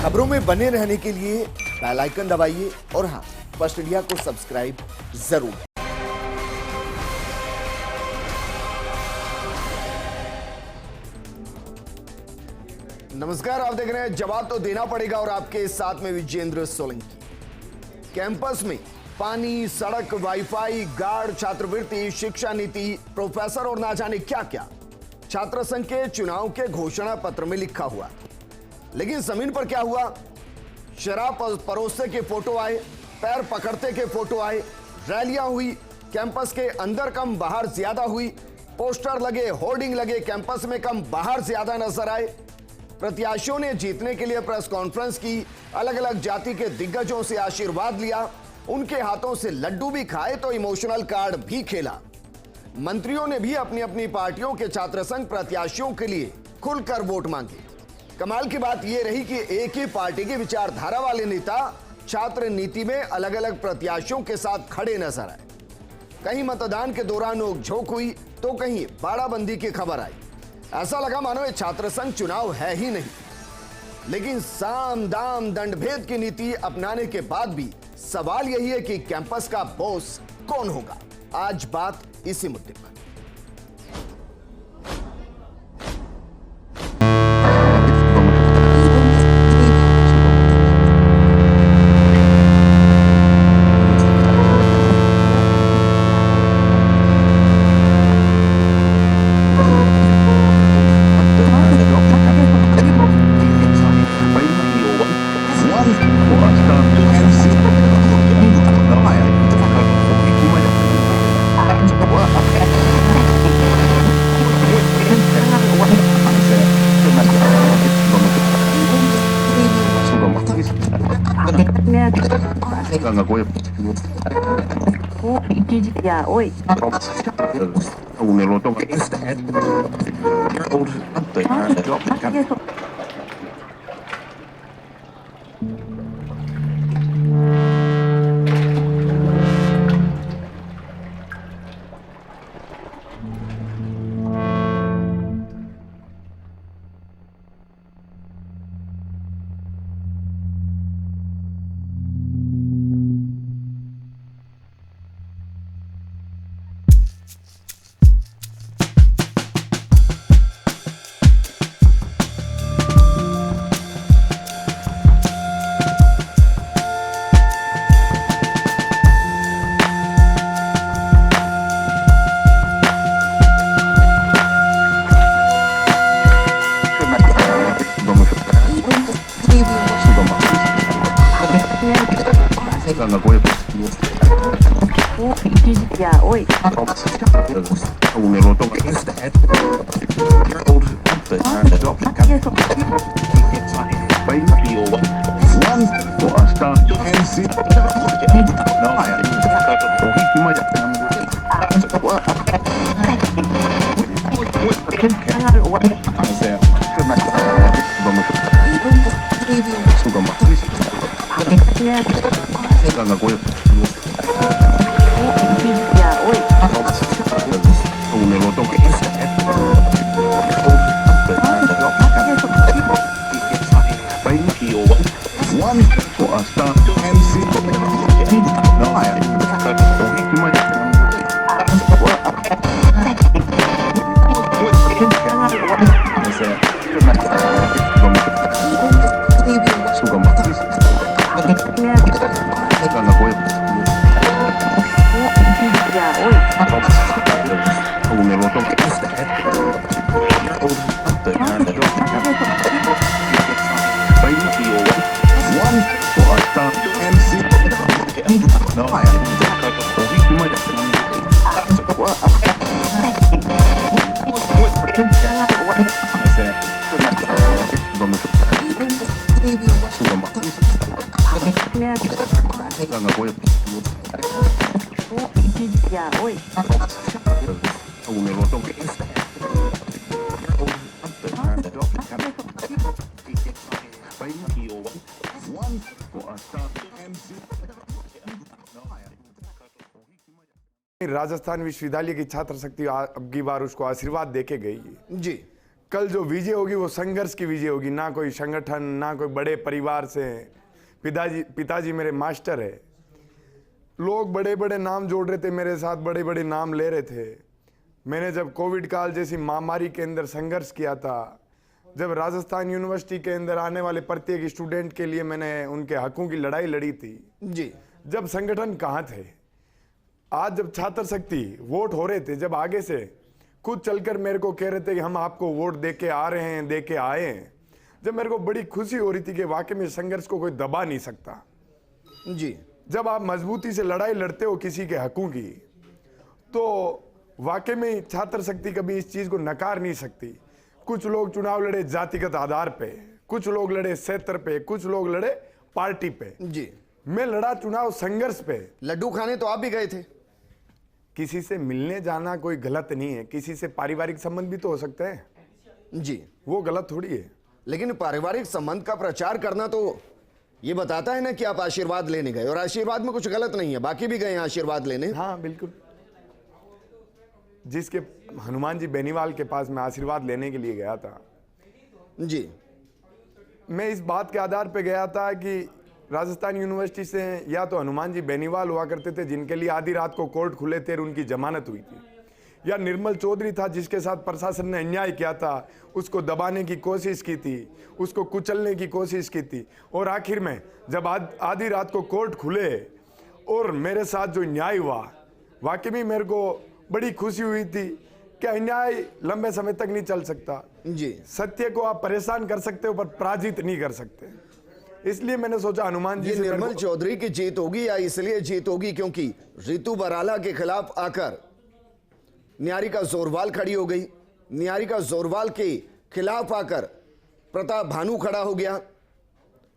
खबरों में बने रहने के लिए बेल आइकन दबाइए और हाँ, फर्स्ट इंडिया को सब्सक्राइब जरूर। नमस्कार, आप देख रहे हैं जवाब तो देना पड़ेगा और आपके साथ में विजेंद्र सोलंकी। कैंपस में पानी, सड़क, वाईफाई, गार्ड, छात्रवृत्ति, शिक्षा नीति, प्रोफेसर और ना जाने क्या क्या छात्र संघ के चुनाव के घोषणा पत्र में लिखा हुआ। लेकिन जमीन पर क्या हुआ? शराब परोसते के फोटो आए, पैर पकड़ते के फोटो आए, रैलियां हुई, कैंपस के अंदर कम बाहर ज्यादा हुई, पोस्टर लगे, होर्डिंग लगे, कैंपस में कम बाहर ज्यादा नजर आए। प्रत्याशियों ने जीतने के लिए प्रेस कॉन्फ्रेंस की, अलग अलग जाति के दिग्गजों से आशीर्वाद लिया, उनके हाथों से लड्डू भी खाए तो इमोशनल कार्ड भी खेला। मंत्रियों ने भी अपनी अपनी पार्टियों के छात्र संघ प्रत्याशियों के लिए खुलकर वोट मांगे। कमाल की बात यह रही कि एक ही पार्टी की विचारधारा वाले नेता छात्र नीति में अलग अलग प्रत्याशियों के साथ खड़े नजर आए। कहीं मतदान के दौरान नोकझोंक हुई तो कहीं बाड़ाबंदी की खबर आई। ऐसा लगा मानो ये छात्र संघ चुनाव है ही नहीं। लेकिन साम दाम दंडभेद की नीति अपनाने के बाद भी सवाल यही है कि कैंपस का बॉस कौन होगा। आज बात इसी मुद्दे पर। Ya, oi. Ya, oi. Rajasthan विश्वविद्यालय की छात्र शक्ति अब की बार उसको आशीर्वाद देके गई। जी, कल जो विजय होगी वो संघर्ष की विजय होगी, ना कोई संगठन, ना कोई बड़े परिवार से। पिताजी मेरे मास्टर है। लोग बड़े बड़े नाम जोड़ रहे थे मेरे साथ, बड़े बड़े नाम ले रहे थे। मैंने जब कोविड काल जैसी महामारी के अंदर संघर्ष किया था, जब राजस्थान यूनिवर्सिटी के अंदर आने वाले प्रत्येक स्टूडेंट के लिए मैंने उनके हकों की लड़ाई लड़ी थी जी, जब संगठन कहाँ थे। आज जब छात्र शक्ति वोट हो रहे थे, जब आगे से खुद चलकर मेरे को कह रहे थे कि हम आपको वोट दे के आ रहे हैं, दे के आए हैं, जब मेरे को बड़ी खुशी हो रही थी कि वाकई में संघर्ष को कोई दबा नहीं सकता। जी, जब आप मजबूती से लड़ाई लड़ते हो किसी के हकों की, तो वाकई में छात्र शक्ति कभी इस चीज को नकार नहीं सकती। कुछ लोग चुनाव लड़े जातिगत आधार पे, कुछ लोग लड़े क्षेत्र पे, कुछ लोग लड़े पार्टी पे। जी, मैं लड़ा चुनाव संघर्ष पे। लड्डू खाने तो आप भी गए थे। किसी से मिलने जाना कोई गलत नहीं है, किसी से पारिवारिक संबंध भी तो हो सकते हैं, जी, वो गलत थोड़ी है। लेकिन पारिवारिक संबंध का प्रचार करना तो ये बताता है ना कि आप आशीर्वाद लेने गए, और आशीर्वाद में कुछ गलत नहीं है, बाकी भी गए हैं आशीर्वाद लेने। हाँ बिल्कुल। जिसके हनुमान जी बेनीवाल के पास मैं आशीर्वाद लेने के लिए गया था, जी, मैं इस बात के आधार पे गया था कि राजस्थान यूनिवर्सिटी से या तो हनुमान जी बेनीवाल हुआ करते थे जिनके लिए आधी रात को कोर्ट खुले थे और उनकी जमानत हुई थी, या निर्मल चौधरी था जिसके साथ प्रशासन ने अन्याय किया था, उसको दबाने की कोशिश की थी, उसको कुचलने की कोशिश की थी, और आखिर में जब आधी रात को कोर्ट खुले और मेरे साथ जो न्याय हुआ, वाकई में मेरे को बड़ी खुशी हुई थी कि अन्याय लंबे समय तक नहीं चल सकता। जी, सत्य को आप परेशान कर सकते हो पर पराजित नहीं कर सकते। इसलिए मैंने सोचा हनुमान जी ये से निर्मल चौधरी की जीत होगी, या इसलिए जीत होगी क्योंकि रितु बराला के खिलाफ आकर निहारिका जोरवाल खड़ी हो गई, निहारिका जोरवाल के खिलाफ आकर प्रताप भानु खड़ा हो गया,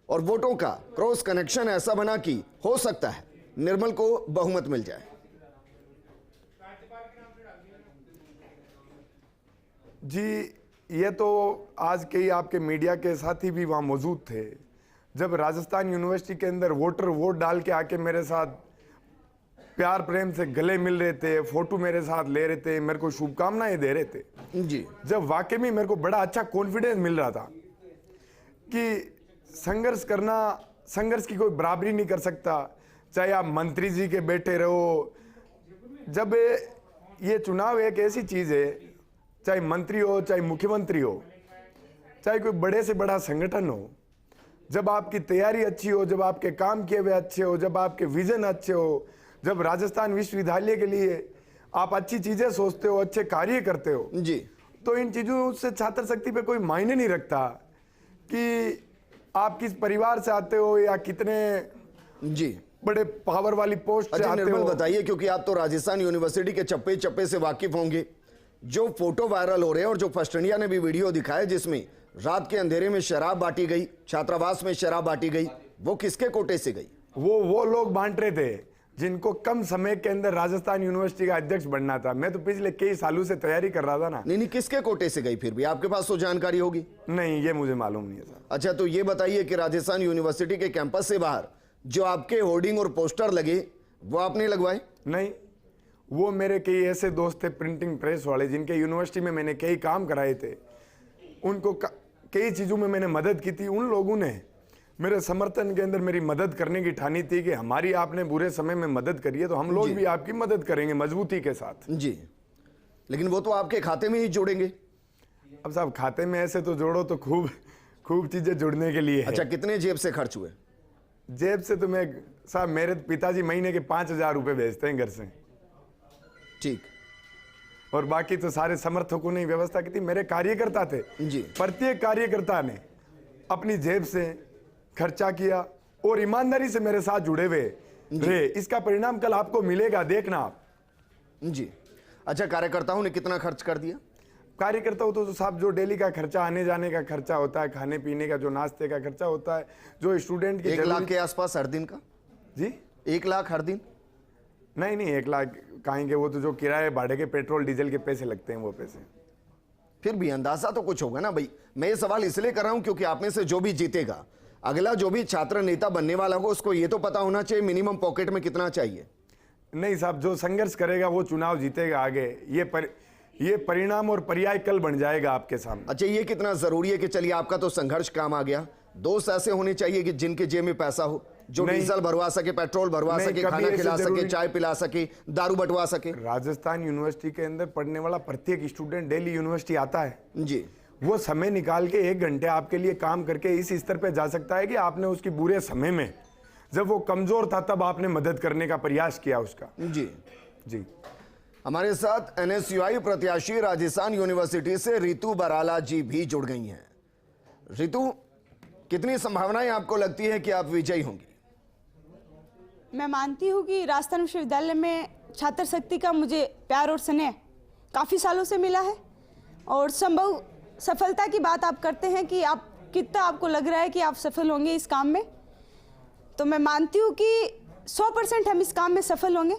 और वोटों का क्रॉस कनेक्शन ऐसा बना कि हो सकता है निर्मल को बहुमत मिल जाए। जी, ये तो आज के ही आपके मीडिया के साथी भी वहाँ मौजूद थे। जब राजस्थान यूनिवर्सिटी के अंदर वोटर वोट डाल के आके मेरे साथ प्यार प्रेम से गले मिल रहे थे, फोटो मेरे साथ ले रहे थे, मेरे को शुभकामनाएं दे रहे थे, जी, जब वाकई में मेरे को बड़ा अच्छा कॉन्फिडेंस मिल रहा था कि संघर्ष करना, संघर्ष की कोई बराबरी नहीं कर सकता, चाहे आप मंत्री जी के बेटे रहो। जब ये चुनाव एक ऐसी चीज है, चाहे मंत्री हो, चाहे मुख्यमंत्री हो, चाहे कोई बड़े से बड़ा संगठन हो, जब आपकी तैयारी अच्छी हो, जब आपके काम किए हुए अच्छे हो, जब आपके विजन अच्छे हो, जब राजस्थान विश्वविद्यालय के लिए आप अच्छी चीजें सोचते हो, अच्छे कार्य करते हो, जी, तो इन चीजों से छात्र शक्ति पे कोई मायने नहीं रखता कि आप किस परिवार से आते हो या कितने जी, बड़े पावर वाली पोस्ट से अच्छा आते निर्मल हो। बताइए, क्योंकि आप तो राजस्थान यूनिवर्सिटी के चप्पे चप्पे से वाकिफ होंगे, जो फोटो वायरल हो रहे हैं और जो फर्स्ट इंडिया ने भी वीडियो दिखाया जिसमें रात के अंधेरे में शराब बांटी गई, छात्रावास में शराब बांटी गई, वो किसके कोटे से गई? वो लोग बांट रहे थे जिनको कम समय के अंदर राजस्थान यूनिवर्सिटी का अध्यक्ष बनना था। मैं तो पिछले कई सालों से तैयारी कर रहा था ना। नहीं, किसके कोटे से गई? फिर भी आपके पास तो जानकारी होगी। नहीं, ये मुझे मालूम नहीं है सर। अच्छा, तो ये बताइए कि राजस्थान यूनिवर्सिटी के कैंपस से बाहर जो आपके होर्डिंग और पोस्टर लगे वो आपने लगवाए? नहीं, वो मेरे कई ऐसे दोस्त थे प्रिंटिंग प्रेस वाले जिनके यूनिवर्सिटी में मैंने कई काम कराए थे, उनको कई चीज़ों में मैंने मदद की थी। उन लोगों ने मेरे समर्थन के अंदर मेरी मदद करने की ठानी थी कि हमारी आपने बुरे समय में मदद करी है तो हम लोग भी आपकी मदद करेंगे मजबूती के साथ। जी, लेकिन वो तो आपके खाते में ही जोड़ेंगे। अब साहब, खाते में ऐसे तो जोड़ो तो खूब खूब चीजें जुड़ने के लिए है। अच्छा, कितने जेब से खर्च हुए? जेब से तो मैं साहब, मेरे पिताजी महीने के 5,000 रुपए भेजते हैं घर से। ठीक, और बाकी तो सारे समर्थकों ने व्यवस्था की थी। मेरे कार्यकर्ता थे जी, प्रत्येक कार्यकर्ता ने अपनी जेब से खर्चा किया और ईमानदारी से मेरे साथ जुड़े हुए रहे। इसका परिणाम कल आपको मिलेगा, देखना आप। जी, अच्छा, कार्यकर्ताओं ने कितना खर्च कर दिया? कार्यकर्ताओं तो साहब जो डेली का खर्चा, आने जाने का खर्चा होता है, खाने पीने का, जो नाश्ते का खर्चा होता है, जो स्टूडेंट की 1 लाख के आसपास हर दिन का? जी, 1 लाख हर दिन? नहीं, 1 लाख कहेंगे, वो तो जो किराए भाड़े के पेट्रोल डीजल के पैसे लगते हैं वो पैसे। फिर भी अंदाजा तो कुछ होगा ना भाई। मैं ये सवाल इसलिए कर रहा हूं क्योंकि आप में से जो भी जीतेगा, अगला जो भी छात्र नेता बनने वाला हो, उसको ये तो पता होना चाहिए मिनिमम पॉकेट में कितना चाहिए। नहीं साहब, जो संघर्ष करेगा वो चुनाव जीतेगा आगे। ये परिणाम और पर्याय कल बन जाएगा आपके सामने। अच्छा, ये कितना जरूरी है कि चलिए आपका तो संघर्ष काम आ गया, दोस्त ऐसे होने चाहिए कि जिनके जेब में पैसा हो, जो नहीं। डीजल भरवा सके, पेट्रोल भरवा नहीं, सके, कभी खाना ऐसे खिला जरूरी- सके, चाय पिला सके, दारू बंटवा सके। राजस्थान यूनिवर्सिटी के अंदर पढ़ने वाला प्रत्येक स्टूडेंट डेली यूनिवर्सिटी आता है, जी, वो समय निकाल के 1 घंटे आपके लिए काम करके इस स्तर पे जा सकता है कि आपने उसकी बुरे समय में, जब वो कमजोर था, तब आपने मदद करने का प्रयास किया उसका। जी। जी, हमारे साथ NSUI प्रत्याशी राजस्थान यूनिवर्सिटी से रितु बराला जी भी जुड़ गई हैं। रितु, कितनी संभावनाएं आपको लगती है कि आप विजयी होंगी? मैं मानती हूँ कि राजस्थान विश्वविद्यालय में छात्र शक्ति का मुझे प्यार और स्नेह काफ़ी सालों से मिला है, और संभव सफलता की बात आप करते हैं कि आप कितना आपको लग रहा है कि आप सफल होंगे इस काम में, तो मैं मानती हूँ कि 100% हम इस काम में सफल होंगे।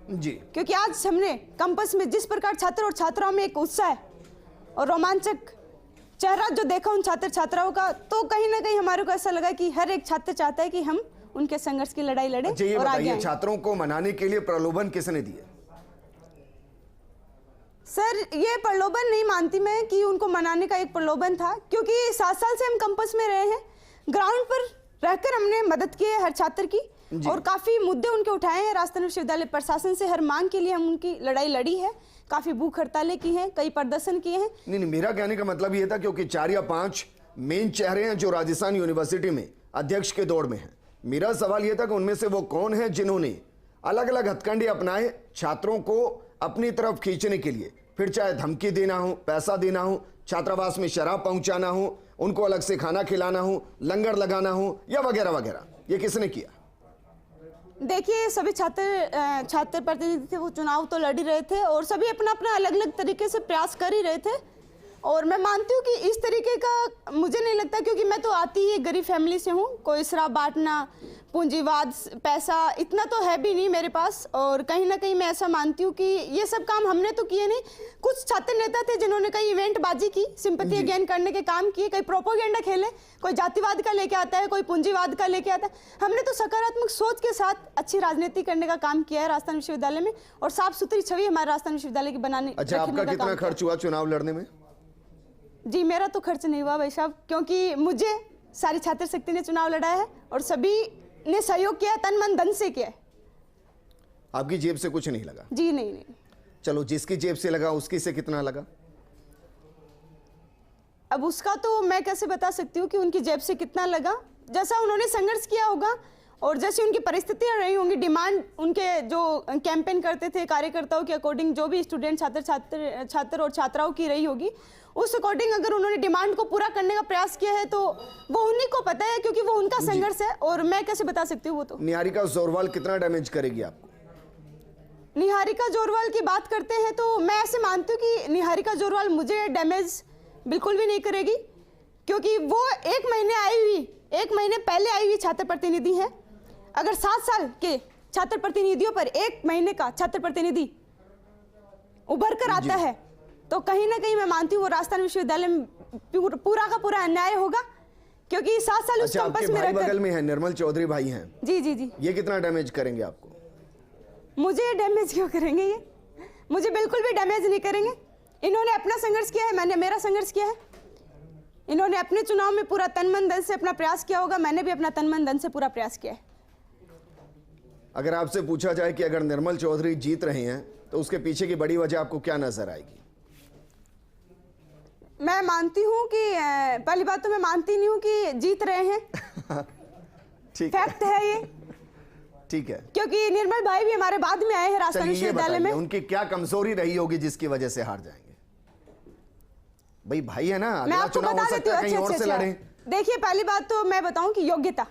जी, क्योंकि आज हमने कैंपस में जिस प्रकार छात्र और छात्राओं में एक उत्साह और रोमांचक चेहरा जो देखा उन छात्र छात्राओं का, तो कहीं ना कहीं हमारे को ऐसा लगा कि हर एक छात्र चाहता है कि हम उनके संघर्ष की लड़ाई लड़े अच्छा, ये और आगे बताइए, आएं। छात्रों को मनाने के लिए प्रलोभन किसने दिए? सर, ये प्रलोभन नहीं मानती मैं कि उनको मनाने का एक प्रलोभन था, क्योंकि 7 साल से हम कैंपस में रहे हैं, ग्राउंड पर रहकर हमने मदद की है हर छात्र की, और काफी मुद्दे उनके उठाए हैं। राजस्थान विश्वविद्यालय प्रशासन से हर मांग के लिए हम उनकी लड़ाई लड़ी है, काफी भूख हड़तालें की हैं, कई प्रदर्शन किए हैं। नहीं, मेरा कहने का मतलब ये था क्योंकि 4 या 5 मेन चेहरे हैं जो राजस्थान यूनिवर्सिटी में अध्यक्ष के दौड़ में हैं। मेरा सवाल ये था कि उनमें से वो कौन है जिन्होंने अलग अलग हथकंडे अपनाए छात्रों को अपनी तरफ खींचने के लिए, फिर चाहे धमकी देना हो, पैसा देना हो, छात्रावास में शराब पहुंचाना हो, उनको अलग से खाना खिलाना हो, लंगर लगाना हो, या वगैरह वगैरह। ये किसने किया? देखिए, सभी छात्र प्रतिनिधि थे, वो चुनाव तो लड़ ही रहे थे, और सभी अपना अपना अलग अलग तरीके से प्रयास कर ही रहे थे। और मैं मानती हूँ कि इस तरीके का मुझे नहीं लगता, क्योंकि मैं तो आती ही एक गरीब फैमिली से हूँ, कोई शराब बांटना, पूंजीवाद, पैसा इतना तो है भी नहीं मेरे पास। और कहीं ना कहीं मैं ऐसा मानती हूँ कि ये सब काम हमने तो किए नहीं। कुछ छात्र नेता थे जिन्होंने कई इवेंट बाजी की, सिंपैथी गेन करने के काम किए, कई प्रोपोगेंडा खेले, कोई जातिवाद का लेके आता है, कोई पूंजीवाद का लेके आता है। हमने तो सकारात्मक सोच के साथ अच्छी राजनीति करने का काम किया है राजस्थान विश्वविद्यालय में, और साफ सुथरी छवि हमारे राजस्थान विश्वविद्यालय की बनाने। अच्छा, आपका कितना खर्च हुआ चुनाव लड़ने में? जी, मेरा तो खर्च नहीं हुआ भाई साहब, क्योंकि मुझे सारी छात्र शक्ति ने चुनाव लड़ाया है और सभी ने सहयोग किया, तन मन धन से किया है। आपकी जेब से कुछ नहीं लगा? जी नहीं। चलो, जिसकी जेब से लगा उसकी से कितना लगा? अब उसका तो मैं कैसे बता सकती हूँ कि उनकी जेब से कितना लगा। जैसा उन्होंने संघर्ष किया होगा और जैसी उनकी परिस्थितियां रही होंगी, डिमांड उनके जो कैंपेन करते थे कार्यकर्ताओं के अकॉर्डिंग, जो भी स्टूडेंट छात्र और छात्राओं की रही होगी, उस अकॉर्डिंग अगर उन्होंने डिमांड को पूरा करने का प्रयास किया है तो वो उन्हीं को पता है, क्योंकि वो उनका संघर्ष है, और मैं कैसे बता सकती हूँ वो तो। निहारिका जोरवाल कितना डैमेज करेगी आपको? निहारिका जोरवाल की बात करते हैं तो मैं ऐसे मानती हूँ कि निहारिका जोरवाल मुझे डैमेज बिल्कुल भी नहीं करेगी, क्योंकि वो 1 महीने पहले आई हुई छात्र प्रतिनिधि है। अगर 7 साल के छात्र प्रतिनिधियों पर 1 महीने का छात्र प्रतिनिधि उभर कर आता है, तो कहीं ना कहीं मैं मानती हूँ वो राजस्थान विश्वविद्यालय में पूरा का पूरा अन्याय होगा, क्योंकि 7 साल उस कैंपस में रहकर। बगल में है निर्मल चौधरी भाई हैं। जी। ये कितना डैमेज करेंगे आपको? मुझे डैमेज क्यों करेंगे? ये मुझे बिल्कुल भी डैमेज नहीं करेंगे। इन्होंने अपना संघर्ष किया है, मैंने मेरा संघर्ष किया है। इन्होंने अपने चुनाव में पूरा तन मन धन से अपना प्रयास किया होगा, मैंने भी अपना तन मन धन से पूरा प्रयास किया है। अगर आपसे पूछा जाए कि अगर निर्मल चौधरी जीत रहे हैं तो उसके पीछे की बड़ी वजह आपको क्या नजर आएगी? मैं मानती हूँ कि पहली बात तो मैं मानती नहीं हूँ कि जीत रहे हैं। ठीक है, फैक्ट है ये, ठीक है, क्योंकि निर्मल भाई भी हमारे बाद में आए हैं राजस्थान विश्वविद्यालय में। उनकी क्या कमजोरी रही होगी जिसकी वजह से हार जाएंगे? भाई है ना, मैं अगला आपको चुनाव हो बता देती सकता हूँ। है कहीं और से लड़ें। देखिए, पहली बात तो मैं बताऊं कि योग्यता,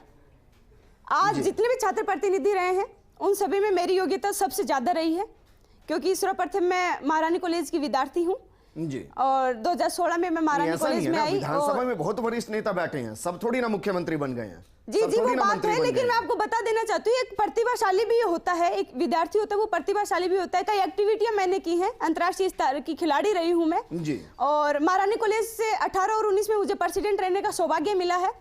आज जितने भी छात्र प्रतिनिधि रहे हैं उन सभी में मेरी योग्यता सबसे ज्यादा रही है, क्योंकि सर्वप्रथम मैं महारानी कॉलेज की विद्यार्थी हूँ जी, और 2016 में मैं महारानी कॉलेज में आई। विधानसभा में बहुत वरिष्ठ नेता बैठे हैं, सब थोड़ी ना मुख्यमंत्री बन गए हैं। जी, वो बात है, लेकिन मैं आपको बता देना चाहती हूँ, एक प्रतिभाशाली भी होता है, एक विद्यार्थी होता है वो प्रतिभाशाली भी होता है। कई एक्टिविटियां मैंने की हैं, अंतर्राष्ट्रीय स्तर की खिलाड़ी रही हूँ मैं जी, और महारानी कॉलेज से 18 और 19 में मुझे प्रेसिडेंट रहने का सौभाग्य मिला है,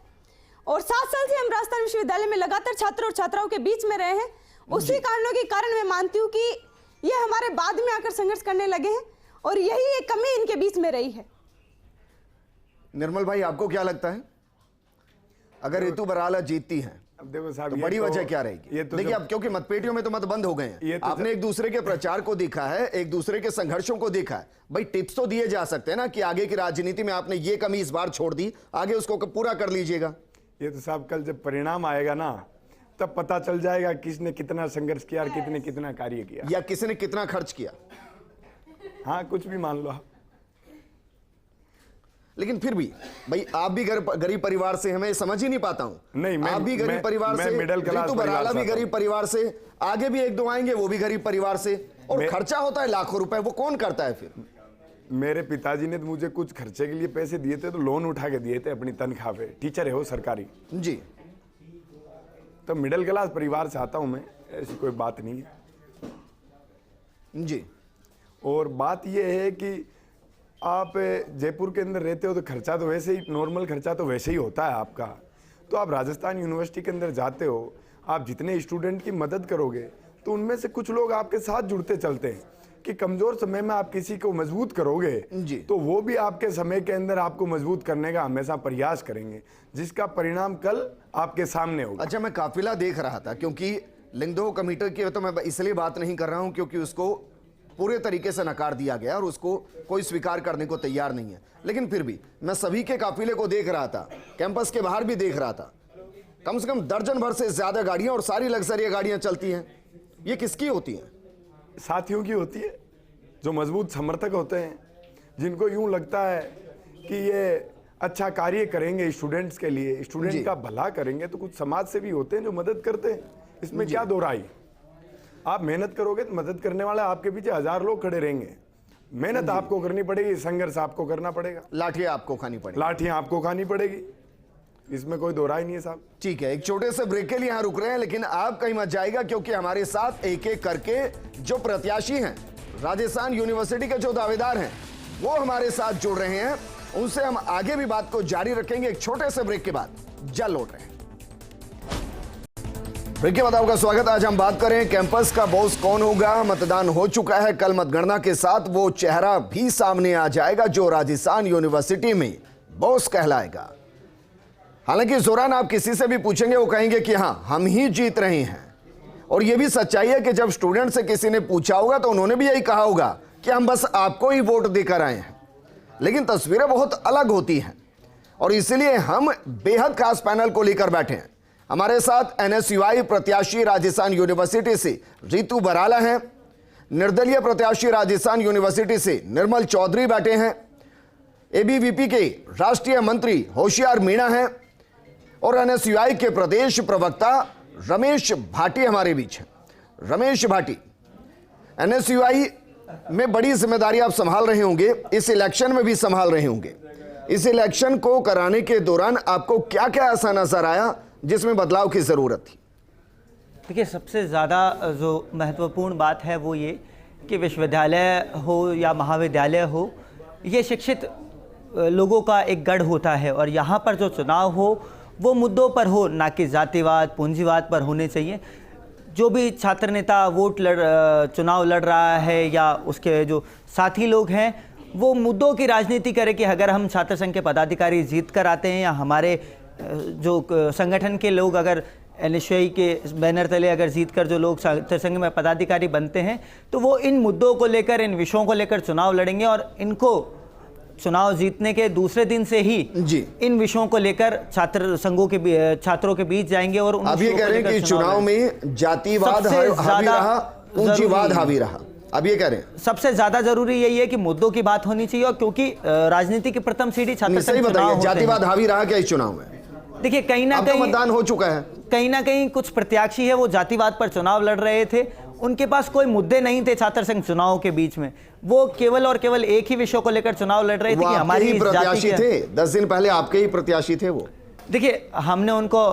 और 7 साल से हम राजस्थान विश्वविद्यालय में लगातार छात्र और छात्राओं के बीच में रहे हैं। उसी कारणों के कारण मैं मानती हूँ कि ये हमारे बाद में आकर संघर्ष करने लगे हैं, और यही एक कमी इनके बीच में रही है। निर्मल भाई, आपको क्या लगता है अगर रितु बराला जीतती हैं अब देखो साहब, तो ये बड़ी तो- वजह क्या रहेगी? ये तो देखिए, जब- अब क्योंकि मतपेटियों में तो मत बंद हो गए ये हैं, तो आपने एक दूसरे के प्रचार को देखा है, एक दूसरे के संघर्षों को देखा है। भाई टिप्स तो दिए जा सकते हैं ना कि आगे की राजनीति में आपने ये कमी इस बार छोड़ दी, आगे उसको पूरा कर लीजिएगा। ये तो साहब कल जब परिणाम आएगा ना, तब पता चल जाएगा किसने कितना संघर्ष किया और कितने कितना कार्य किया, या किसी ने कितना खर्च किया। हाँ कुछ भी मान लो आप। लेकिन फिर भी भाई, आप भी गरीब परिवार से, हमें समझ ही नहीं पाता हूं। नहीं, आप भी गरीब परिवार से, मिडिल क्लास रितु बराला भी परिवार से गरीब परिवार से, आगे भी एक दो आएंगे वो भी गरीब परिवार से, और खर्चा होता है लाखों रुपए, वो कौन करता है फिर? मेरे पिताजी ने तो मुझे कुछ खर्चे के लिए पैसे दिए थे, तो लोन उठा के दिए थे अपनी तनख्वाह पे। टीचर है वो सरकारी जी। तो मिडिल क्लास परिवार से आता हूं मैं, ऐसी कोई बात नहीं है। जी। और बात यह है कि आप जयपुर के अंदर रहते हो तो खर्चा तो वैसे ही, नॉर्मल खर्चा तो वैसे ही होता है आपका। तो आप राजस्थान यूनिवर्सिटी के अंदर जाते हो, आप जितने स्टूडेंट की मदद करोगे तो उनमें से कुछ लोग आपके साथ जुड़ते चलते हैं कि कमजोर समय में आप किसी को मजबूत करोगे जी। तो वो भी आपके समय के अंदर आपको मजबूत करने का हमेशा प्रयास करेंगे, जिसका परिणाम कल आपके सामने होगा। अच्छा, मैं काफिला देख रहा था, क्योंकि लिंगदोह कमेटी की तो मैं इसलिए बात नहीं कर रहा हूं क्योंकि उसको पूरे तरीके से नकार दिया गया और उसको कोई स्वीकार करने को तैयार नहीं है, लेकिन फिर भी मैं सभी के काफिले को देख रहा था, कैंपस के बाहर भी देख रहा था। कम से कम दर्जन भर से ज्यादा गाड़ियां, और सारी लग्जरी गाड़ियां चलती हैं। ये किसकी होती हैं? साथियों की होती है, जो मजबूत समर्थक होते हैं, जिनको यूं लगता है कि ये अच्छा कार्य करेंगे स्टूडेंट्स के लिए, जी। स्टूडेंट का भला करेंगे। तो कुछ समाज से भी होते हैं जो मदद करते हैं, इसमें क्या दो राय। आप मेहनत करोगे तो मदद करने वाले आपके पीछे 1000 लोग खड़े रहेंगे। मेहनत आपको करनी पड़ेगी, संघर्ष आपको करना पड़ेगा, लाठियां आपको खानी पड़ेगी। लाठियां आपको खानी पड़ेगी, इसमें कोई दो राय नहीं है साहब। ठीक है, एक छोटे से ब्रेक के लिए यहां रुक रहे हैं, लेकिन आप कहीं मत जाएगा, क्योंकि हमारे साथ एक एक करके जो प्रत्याशी हैं, राजस्थान यूनिवर्सिटी के जो दावेदार हैं, वो हमारे साथ जुड़ रहे हैं। उनसे हम आगे भी बात को जारी रखेंगे एक छोटे से ब्रेक के बाद। जल्द लौट रहे हैं। ब्रेक के बाद आपका स्वागत। आज हम बात करें कैंपस का बॉस कौन होगा। मतदान हो चुका है, कल मतगणना के साथ वो चेहरा भी सामने आ जाएगा जो राजस्थान यूनिवर्सिटी में बॉस कहलाएगा। हालांकि इस दौरान आप किसी से भी पूछेंगे, वो कहेंगे कि हां, हम ही जीत रहे हैं। और यह भी सच्चाई है कि जब स्टूडेंट से किसी ने पूछा होगा तो उन्होंने भी यही कहा होगा कि हम बस आपको ही वोट देकर आए हैं। लेकिन तस्वीरें बहुत अलग होती हैं, और इसलिए हम बेहद खास पैनल को लेकर बैठे हैं। हमारे साथ एनएसयूआई प्रत्याशी राजस्थान यूनिवर्सिटी से रितु बराला हैं, निर्दलीय प्रत्याशी राजस्थान यूनिवर्सिटी से निर्मल चौधरी बैठे हैं, एबीवीपी के राष्ट्रीय मंत्री होशियार मीणा हैं, और एनएसयूआई के प्रदेश प्रवक्ता रमेश भाटी हमारे बीच हैं। रमेश भाटी, एनएसयूआई में बड़ी जिम्मेदारी आप संभाल रहे होंगे, इस इलेक्शन में भी संभाल रहे होंगे। इस इलेक्शन को कराने के दौरान आपको क्या क्या ऐसा नजर आया जिसमें बदलाव की जरूरत थी? देखिए, सबसे ज़्यादा जो महत्वपूर्ण बात है वो ये कि विश्वविद्यालय हो या महाविद्यालय हो, ये शिक्षित लोगों का एक गढ़ होता है, और यहाँ पर जो चुनाव हो वो मुद्दों पर हो, ना कि जातिवाद पूंजीवाद पर होने चाहिए। जो भी छात्र नेता चुनाव लड़ रहा है या उसके जो साथी लोग हैं, वो मुद्दों की राजनीति करे कि अगर हम छात्र संघ के पदाधिकारी जीत कर आते हैं या हमारे जो संगठन के लोग अगर एनएसयूआई के बैनर तले अगर जीत कर जो लोग छात्र संघ में पदाधिकारी बनते हैं, तो वो इन मुद्दों को लेकर, इन विषयों को लेकर चुनाव लड़ेंगे, और इनको चुनाव जीतने के दूसरे दिन से ही जी इन विषयों को लेकर छात्र संघों के छात्रों के बीच जाएंगे। और अब ये कह रहे हैं कि चुनाव में जातिवाद हावी रहा, पूंजीवाद हावी रहा। अब ये कह रहे हैं सबसे ज्यादा जरूरी यही है कि मुद्दों की बात होनी चाहिए, और क्योंकि राजनीति की प्रथम सीढ़ी छात्र सही संघ बताइए, चुनाव जातिवाद हावी रहा क्या इस चुनाव में? देखिए, कहीं ना अब तो कहीं मतदान हो चुका है, कहीं ना कहीं कुछ प्रत्याशी है वो जातिवाद पर चुनाव लड़ रहे थे, उनके पास कोई मुद्दे नहीं थे छात्र संघ चुनाव के बीच में, वो केवल और केवल एक ही विषय को लेकर चुनाव लड़ रहे थे कि हमारी ही प्रत्याशी थे। 10 दिन पहले आपके ही प्रत्याशी थे वो। देखिए, हमने उनको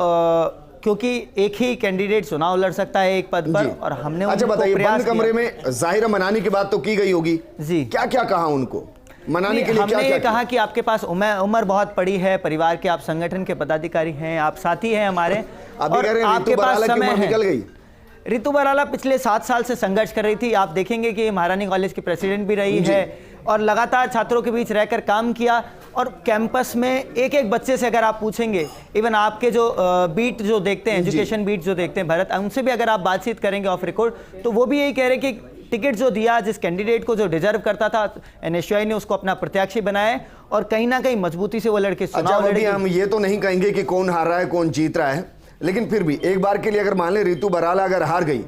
क्योंकि एक ही कैंडिडेट चुनाव लड़ सकता है एक पद पर, और हमने अच्छा उनको बताइए, प्रयास बंद कमरे में जाहिर मनाने की बात तो की गई होगी जी, क्या क्या कहा उनको मनाने के लिए? हमने क्या ये क्या कहा कि आपके पास उम्र बहुत पड़ी है, परिवार के आप संगठन के पदाधिकारी हैं, आप साथी हैं हमारे, और आपके पास समय निकल गई। रितु बराला पिछले 7 साल से संघर्ष कर रही थी। आप देखेंगे कि महारानी कॉलेज की प्रेसिडेंट भी रही है, और लगातार छात्रों के बीच रहकर काम किया। और कैंपस में एक एक बच्चे से अगर आप पूछेंगे, इवन आपके जो बीट जो देखते हैं, एजुकेशन बीट जो देखते हैं भरत, उनसे भी अगर आप बातचीत करेंगे ऑफ रिकॉर्ड, तो वो भी यही कह रहे हैं कि टिकट जो दिया जिस कैंडिडेट को जो डिजर्व करता था, एनएसयूआई ने उसको अपना प्रत्याशी बनाया है और कहीं ना कहीं मजबूती से वो लड़के चुनाव लड़े। हम ये तो नहीं कहेंगे कि कौन हार रहा है कौन जीत रहा है, लेकिन फिर भी एक बार के लिए अगर मान ले रितु बराला अगर हार गई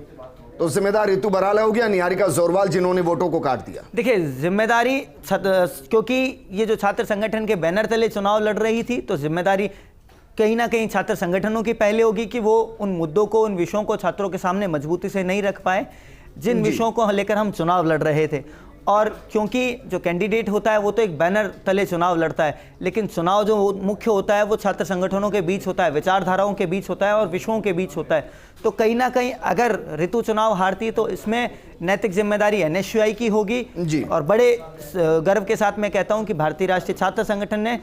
तो जिम्मेदार रितु बराला हो गया, निहारिका जोरवाल जिन्होंने वोटों को काट दिया। देखिए जिम्मेदारी, क्योंकि ये जो छात्र संगठन के बैनर तले चुनाव लड़ रही थी, तो जिम्मेदारी कहीं ना कहीं छात्र संगठनों की पहले होगी कि वो उन मुद्दों को, उन विषयों को छात्रों के सामने मजबूती से नहीं रख पाए जिन विषयों को लेकर हम चुनाव लड़ रहे थे। और क्योंकि जो कैंडिडेट होता है वो तो एक बैनर तले चुनाव लड़ता है, लेकिन चुनाव जो मुख्य होता है वो छात्र संगठनों के बीच होता है, विचारधाराओं के बीच होता है और विषयों के बीच होता है। तो कहीं ना कहीं अगर ऋतु चुनाव हारती तो इसमें नैतिक जिम्मेदारी एनएसयूआई की होगी जी। और बड़े गर्व के साथ मैं कहता हूं कि भारतीय राष्ट्रीय छात्र संगठन ने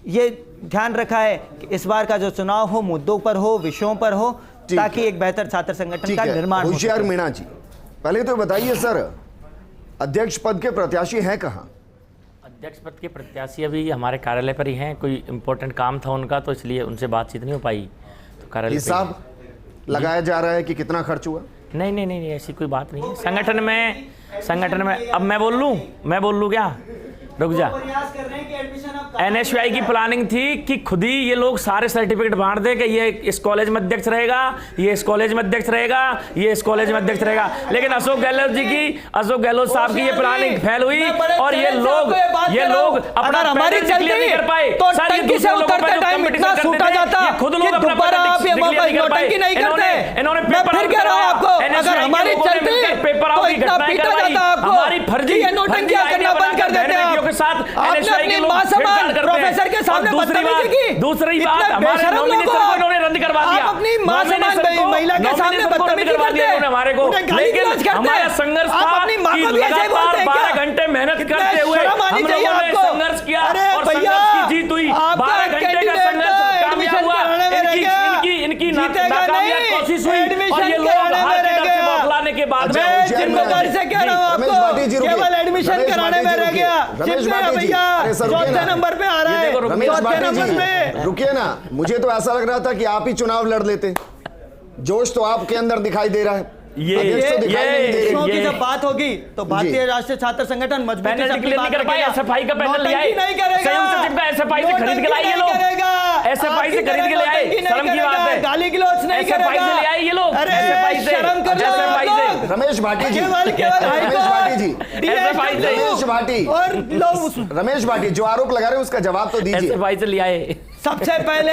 ये ध्यान रखा है कि इस बार का जो चुनाव हो मुद्दों पर हो, विषयों पर हो, ताकि एक बेहतर छात्र संगठन का निर्माण हो। होशियार मीणा जी, पहले तो बताइए सर, अध्यक्ष पद के प्रत्याशी हैं कहाँ? अध्यक्ष पद के प्रत्याशी अभी हमारे कार्यालय पर ही हैं, कोई इम्पोर्टेंट काम था उनका तो इसलिए उनसे बातचीत नहीं हो पाई, तो कार्यालय हिसाब लगाया जा रहा है कि कितना खर्च हुआ? नहीं नहीं नहीं, ऐसी कोई बात नहीं है। संगठन में अब मैं बोल लूँ क्या? रुक जा। एनएसयूआई की प्लानिंग थी कि खुद ही ये लोग सारे सर्टिफिकेट बांट दे कि ये इस कॉलेज में अध्यक्ष रहेगा, ये इस कॉलेज में अध्यक्ष रहेगा, ये इस कॉलेज में अध्यक्ष रहेगा। लेकिन अशोक गहलोत साहब की ये प्लानिंग फेल हुई और ये लोग अपना हमारी क्लियर नहीं कर पाए। तो टंकी से उतरते टाइम इतना सूटा जाता खुद लोग अपना नोटंकी नहीं करते। इन्होंने मैं फिर कह रहा हूं आपको, अगर हमारी चलती पेपर तो इतना पीटा जाता आपको। हमारी फर्जी नोटंकियां करना बंद कर देते आप के साथ एनएसयूआई के लोग प्रोफेसर के सामने बदतमीजी की। दूसरी बात हमारे नॉमिनेशन को इन्होंने रद्द करवा दिया। आप अपनी मां समान महिला के सामने बदतमीजी करते हैं हमारे को, लेकिन हमारा संघर्ष था कि लगातार 12 घंटे मेहनत करते हुए हम लोगों ने संघर्ष किया और संघर्ष की जीत हुई। 12 घंटे का संघर्ष कामयाब हुआ, इनकी नाकामयाब कोशिश हुई और ये लोग हार के डर से बौखलाने के बाद में जिम्मेदारी से कह रहा हूं आपको, केवल एडमिशन कराने में रह गया। भैया चौथे नंबर पे आ रहा है, चौथे नंबर पे। रुकिए ना, मुझे तो ऐसा लग रहा था कि आप ही चुनाव लड़ लेते। जोश तो आपके अंदर दिखाई दे रहा है, की जब बात होगी तो भारतीय राष्ट्रीय छात्र संगठन मजबूती से क्लियर नहीं कर पाए। एसएफआई का पैनल ले आए, संयुक्त सचिव का एसएफआई से खरीद के लाए ये लोग, एसएफआई से खरीद के ले आए। शर्म की बात है, गाली गलौज नहीं करेगा। एसएफआई से ले आए ये लोग, एसएफआई से, शर्म कर लो। एसएफआई से रमेश भाटी जी, रमेश भाटी जो आरोप लगा रहे हैं उसका जवाब तो दीजिए। एसएफआई से ले आए। सबसे पहले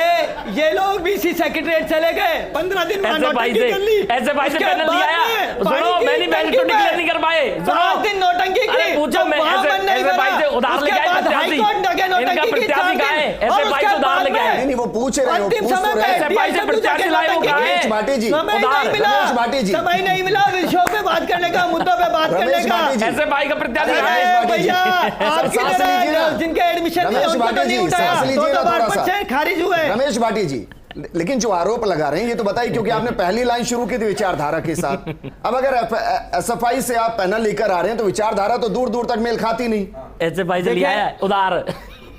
ये लोग बीसी सेक्रेटरीट चले गए, 15 दिन में नोटंकी कर ली। एसएफआई से पैनल लिया है, सुनो मैंने मैनिफेस्टो डिक्लेयर नहीं कर पाए, 5 दिन नोटंकी की। पूछो मैं एसएफआई से उधार लेके आए प्रत्याशी, इनका प्रत्याशी कहां है? एसएफआई से उधार लेके आए। नहीं वो पूछ रहे हो, एसएफआई से प्रत्याशी लाए हो कहां है? भाटी जी, भाटी जी, समय नहीं मिला विषयों पे बात करने का, मुद्दों पे बात करने का। एसएफआई का प्रत्याशी भैया आपकी तरह जिनके एडमिशन नहीं उनको तो नहीं उठाया, तो बार बच्चे खारिज हुए। रमेश भाटी जी, लेकिन जो आरोप लगा रहे हैं ये तो बताइए, क्योंकि आपने पहली लाइन शुरू की थी विचारधारा के साथ। अब अगर एसएफआई से आप पैनल लेकर आ रहे हैं तो विचारधारा तो दूर दूर तक मेल खाती नहीं। एसएफआई से लिया है उधार।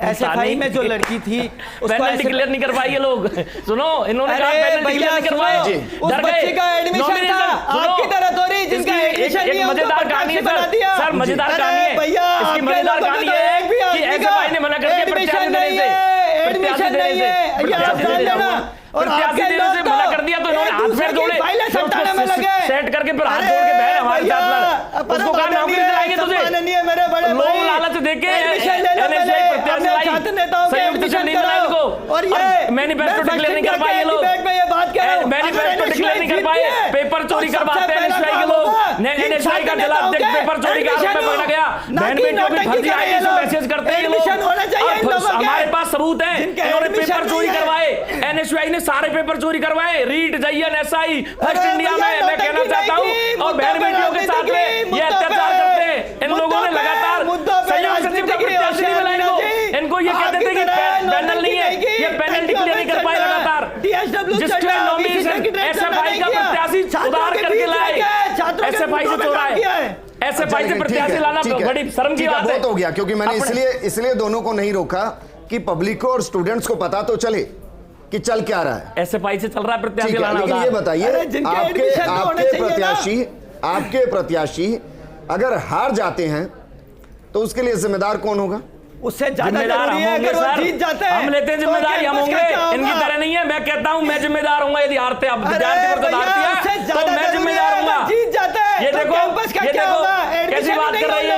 एसएफआई में जो लड़की थी पैनल डिक्लेयर नहीं कर पाई ये लोग। सुनो इन्होंने कहा पैनल डिक्लेयर नहीं कर पाए, उस बच्चे का एडमिशन था आपकी तरह थोड़ी, जिनका एडमिशन नहीं, मजेदार कहानी है सर, मजेदार कहानी है भैया, इसकी मजेदार कहानी है कि एसएफआई ने मना कर दिया प्रत्याशी देने से, एडमिशन नहीं है, ये आप जान लेना। और प्रत्याशी देने से मना कर दिया तो इन्होंने हाथ पैर जोड़े, सेट करके फिर हाथ जोड़ के बहन हमारे साथ लड़, उसको कहा नौकरी दिलाएंगे तुझे। लोग लालच देके एनएसयूआई प्रत्याशी लाई, संयुक्त सचिव नहीं मिला इनको और ये मैनिफेस्टो डिक्लेयर नहीं कर पाए ये लोग, मैनिफेस्टो डिक्लेयर नहीं कर पाए, पेपर चोरी करवाते हैं एनएसयूआई के लोग। एनएसयूआई का जिला अध्यक्ष पेपर चोरी का आरोप में पकड़ा गया, बहन बेटियों की फर्जी आईडी से मैसेज करते हैं ये लोग। हमारे पास सबूत है, इन्होंने पेपर चोरी करवाए, एनएसयूआई ने सारे पेपर चोरी करवाए, रीट जयन एसआई फर्स्ट इंडिया में। मैं कहना चाहता हूं और बहन बेटियों के साथ में ये अत्याचार करते हैं इन लोगों ने लगातार। संयुक्त सचिव का प्रत्याशी नहीं मिला इनको ये कहते थे कि पैनल नहीं है, ये पैनल डिक्लेयर नहीं कर पाए लगातार, जिसके नॉमिनेशन एसएफआई का प्रत्याशी उधार करके लाए, एसएफआई से चोरा है, एसएफआई से प्रत्याशी लाना बड़ी शर्म की बात है। बहुत हो गया, क्योंकि मैंने इसलिए दोनों को नहीं रोका कि पब्लिक को और स्टूडेंट्स को पता तो चले कि चल क्या रहा है। एसएफआई से चल रहा है प्रत्याशी लाना। लेकिन ये बताइए, आपके प्रत्याशी अगर हार जाते हैं तो उसके लिए जिम्मेदार कौन होगा? उससे ज्यादा जिम्मेदार हम होंगे सर, जीत जाते हैं हम लेते हैं जिम्मेदारी, हम होंगे, इनकी तरह नहीं है। मैं कहता हूं मैं जिम्मेदार होऊंगा यदि हारते, अब विद्यार्थी तो मैं जिम्मेदार होऊंगा। जीत जाते हैं। ये देखो कैसी बात कर रही है।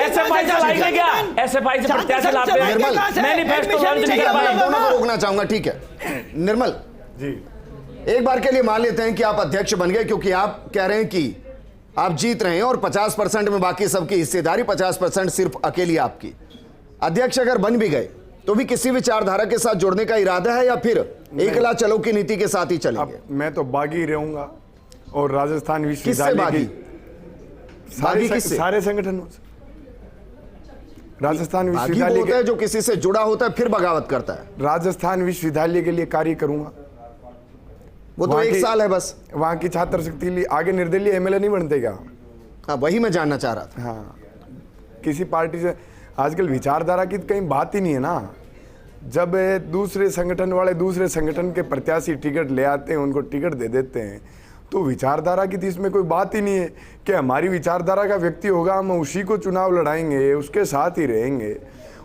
एसएफआई चलाएंगे क्या? एसएफआई से प्रत्याशी लाते हैं। मैनिफेस्टो लॉन्च नहीं कर पाए। दोनों को रोकना चाहूंगा, ठीक है निर्मल जी, एक बार के लिए मान लेते हैं कि आप अध्यक्ष बन गए, क्योंकि आप कह रहे हैं कि आप जीत रहे हैं और 50% में बाकी सबकी हिस्सेदारी, 50% सिर्फ अकेली आपकी। अध्यक्ष अगर बन भी गए तो भी किसी विचारधारा के साथ जुड़ने का इरादा है या फिर एकला चलो की नीति के साथ ही चलेंगे? मैं तो बागी रहूंगा और राजस्थान किससे विश्वविद्यालय बागी? की किससे? सारे संगठनों से। राजस्थान बागी विश्वविद्यालय होता है जो किसी से जुड़ा होता है फिर बगावत करता है। राजस्थान विश्वविद्यालय के लिए कार्य करूंगा। वो तो वहाँ 1 की- साल है बस। वहां की छात्र शक्ति लिए आगे निर्दलीय एमएलए नहीं बनते क्या? हाँ, वही मैं जानना चाह रहा था। हाँ, किसी पार्टी से आजकल विचारधारा की कहीं बात ही नहीं है ना। जब दूसरे संगठन वाले दूसरे संगठन के प्रत्याशी टिकट ले आते हैं, उनको टिकट दे देते हैं, तो विचारधारा की तो इसमें कोई बात ही नहीं है कि हमारी विचारधारा का व्यक्ति होगा, हम उसी को चुनाव लड़ाएंगे, उसके साथ ही रहेंगे।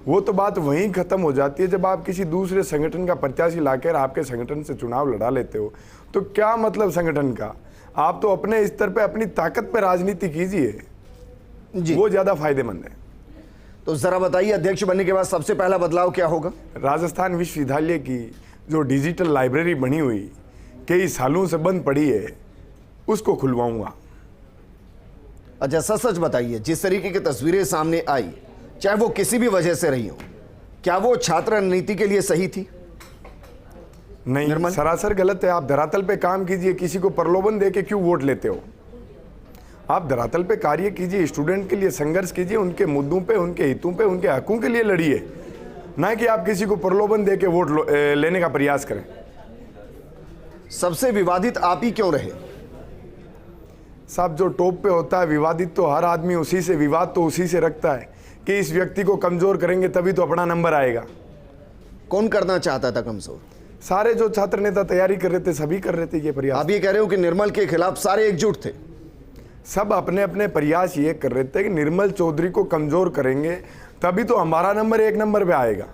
वो तो बात वहीं खत्म हो जाती है जब आप किसी दूसरे संगठन का प्रत्याशी लाकर आपके संगठन से चुनाव लड़ा लेते हो। तो क्या मतलब संगठन का? आप तो अपने स्तर पे अपनी ताकत पे राजनीति कीजिए, वो ज्यादा फायदेमंद है। तो जरा बताइए, अध्यक्ष बनने के बाद सबसे पहला बदलाव क्या होगा? राजस्थान विश्वविद्यालय की जो डिजिटल लाइब्रेरी बनी हुई कई सालों से बंद पड़ी है, उसको खुलवाऊंगा। अच्छा, सच बताइए, जिस तरीके की तस्वीरें सामने आई, चाहे वो किसी भी वजह से रही हो, क्या वो छात्र नीति के लिए सही थी? नहीं, सरासर गलत है। आप धरातल पे काम कीजिए, किसी को प्रलोभन देके क्यों वोट लेते हो? आप धरातल पे कार्य कीजिए, स्टूडेंट के लिए संघर्ष कीजिए, उनके मुद्दों पे, उनके हितों पे, उनके हकों के लिए लड़िए, ना कि आप किसी को प्रलोभन देके वोट लेने का प्रयास करें। सबसे विवादित आप ही क्यों रहे? साहब, जो टॉप पे होता है विवादित तो हर आदमी उसी से, विवाद तो उसी से रखता है कि इस व्यक्ति को कमजोर करेंगे तभी तो अपना नंबर आएगा। कौन करना चाहता था कमजोर? सारे जो छात्र नेता तैयारी कर रहे थे सभी कर रहे थे ये प्रयास। आप ये कह रहे हो कि निर्मल के खिलाफ सारे एकजुट थे? सब अपने अपने प्रयास ये कर रहे थे कि निर्मल चौधरी को कमजोर करेंगे तभी तो हमारा नंबर 1 नंबर पे आएगा।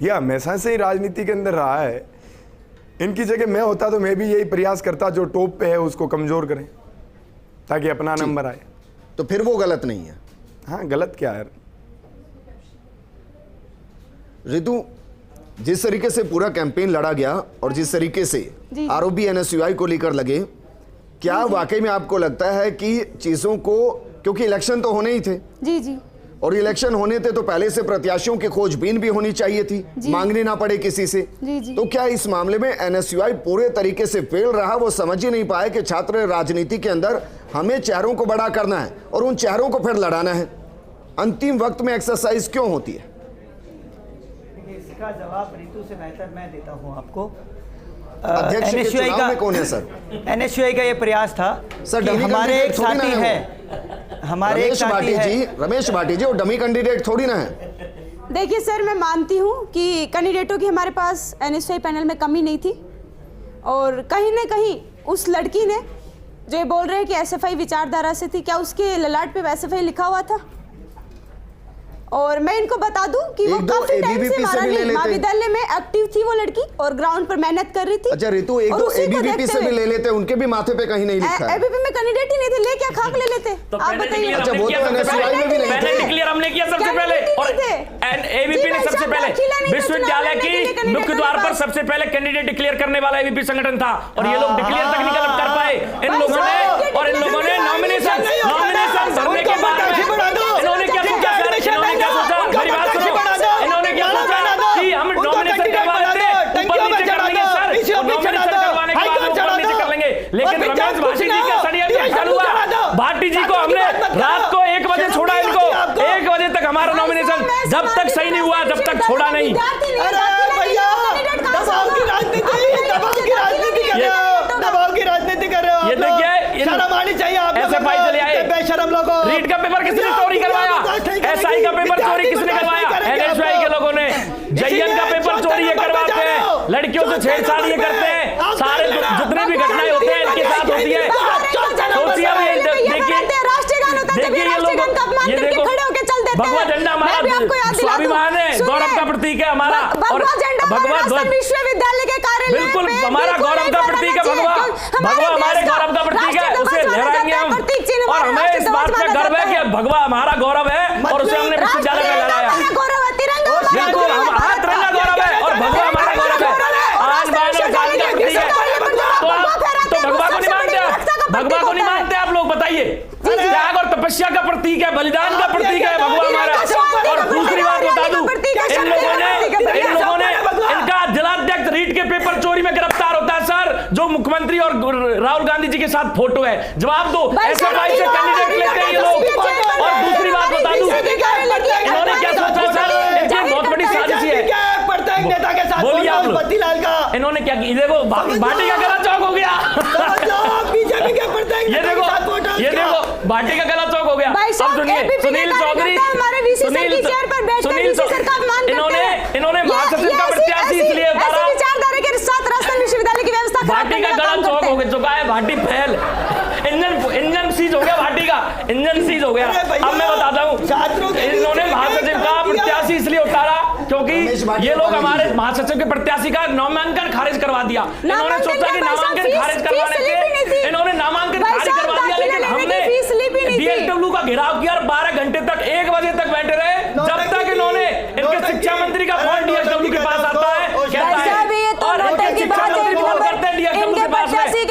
यह हमेशा से ही राजनीति के अंदर रहा है। इनकी जगह मैं होता तो मैं भी यही प्रयास करता, जो टॉप पे है उसको कमजोर करें ताकि अपना नंबर आए। तो फिर वो गलत नहीं है? हाँ, गलत क्या है रितु, जिस तरीके से पूरा कैंपेन लड़ा गया और जिस तरीके से आरोपी एनएसयूआई को लेकर लगे, क्या वाकई में आपको लगता है कि चीजों को, क्योंकि इलेक्शन तो होने ही थे जी और इलेक्शन होने थे तो पहले से प्रत्याशियों की खोजबीन भी होनी चाहिए थी, मांगनी ना पड़े किसी से। तो क्या इस मामले में एनएसयूआई पूरे तरीके से फेल रहा? वो समझ ही नहीं पाए कि छात्र राजनीति के अंदर हमें चेहरों को बड़ा करना है और उन चेहरों को फिर लड़ाना है। अंतिम वक्त में एक्सरसाइज क्यों होती है? इसका जवाब रितु से बेहतर मैं देता हूं आपको। अध्यक्ष के एनएसयूआई चुनाव में कौन है सर? एनएसयूआई का ये प्रयास था सर, कि हमारे एक साथी है, हमारे एक साथी है रमेश भाटी जी, वो डमी कैंडिडेट थोड़ी ना है। देखिए सर, मैं मानती हूँ कि कैंडिडेटों की हमारे पास एनएसयूआई पैनल में कमी नहीं थी और कहीं ना कहीं उस लड़की ने जो ये बोल रहे हैं कि एसएफआई विचारधारा से थी, क्या उसके ललाट पे एसएफआई लिखा हुआ था? और मैं इनको बता दूं कि वो काफी टाइम से महाविद्यालय में एक्टिव थी वो लड़की और ग्राउंड पर मेहनत कर रही थी। अच्छा रितु, एक दो एबीवीपी से भी ले लेते, उनके भी माथे पे कहीं नहीं लिखा है। एबीवीपी में कैंडिडेट ही नहीं थे, ले क्या खाक ले लेते? आप बताइए। अच्छा, वो तो एनएसयूआई में भी नहीं मैंने थे। डिक्लेयर हमने किया सबसे पहले, और एबीपी ने सबसे पहले विश्वविद्यालय की मुख्य द्वार पर सबसे पहले कैंडिडेट डिक्लेयर करने वाला एबीपी संगठन था और ये लोग डिक्लेयर तक नहीं कर पाए। इन लोगों ने नॉमिनेशन भरने के बाद इन्होंने क्या सोचा सर? इन्होंने क्या सोचा? मेरी बात सुनो, इन्होंने क्या सोचा कि हम नॉमिनेशन करवा लेंगे, ऊपर नीचे कर लेंगे सर, नॉमिनेशन करवाने के बाद ऊपर नीचे कर लेंगे। लेकिन रमेश भाटी जी का षड्यंत्र चालू हुआ। भाटी जी को हमने रात को 1 बजे छोड़ा, इनको 1 बजे तक हमारा नॉमिनेशन जब तक सही नहीं हुआ जब तक छोड़ा नहीं। दबाव की राजनीति कर रहे हो। ये देखिए, शर्म आनी चाहिए से छेड़छाड़ ये करते हैं, सारे जितने भी घटनाएं होते हैं इनके साथ होती है। सोचिए अब ये देखिए ये लोग, ये देखो भगवा झंडा हमारा स्वाभिमान है, गौरव का प्रतीक है हमारा, और भगवा विश्वविद्यालय के कार्यालय बिल्कुल हमारा गौरव का प्रतीक है भगवा, भगवा हमारे गौरव का प्रतीक है, उसे लहराएंगे हम। और हमें इस बात का गर्व है कि भगवा हमारा गौरव है और उसे हमने विश्वविद्यालय में लहराया। बिल्कुल हमारा तिरंगा गौरव है और भगवा हमारा गौरव है। आज बाल और जाति का प्रतीक है, तो भगवा को नहीं मानते आप? भगवा को नहीं मानते आप लोग? बताइए, त्याग और तपस्या का प्रतीक है, बलिदान का प्रतीक है भगवा हमारा। और दूसरी बात बता दूं, इन लोगों ने इनका जिलाध्यक्ष रीट के पेपर चोरी में गिरफ्तार होता है सर, जो मुख्यमंत्री और राहुल गांधी जी के साथ फोटो है। जवाब दो, एसएफआई से कैंडिडेट लेते हैं ये लोग। और दूसरी बात बता दूं, इन्होंने क्या सोचा सर, एक बहुत बड़ी साजिश है नेता के साथ। बोलिए आप लोग, इन्होंने क्या किया? देखो बाटी का गला चौक हो गया, बीजेपी के प्रत्येक ये देखो बाटी का गला चौक हो गया। अब सुनिए, सुनील चौधरी, इन्होंने महासचिव का प्रत्याशी इसलिए उतारा, विश्वविद्यालय की व्यवस्था भाटी का गला चौक हो चुका है, भाटी फैल, इंजन सीज हो गया, भाटी का इंजन सीज हो गया। अब मैं बताता हूँ, इन्होंने महासचिव का प्रत्याशी इसलिए उतारा क्योंकि ये लोग हमारे महासचिव के प्रत्याशी का नामांकन खारिज करवा दिया। इन्होंने सोचा कि नामांकन खारिज करवाने के, इन्होंने नामांकन खारिज करवा दिया, लेकिन हमने डीएसडब्ल्यू का घेराव किया और 12 घंटे तक 1 बजे तक बैठे रहे, जब तक इन्होंने इनके शिक्षा मंत्री का फोन डीएसडब्ल्यू के पास आता है, कहता है और इनके शिक्षा मंत्री फोन करते हैं डीएसडब्ल्यू के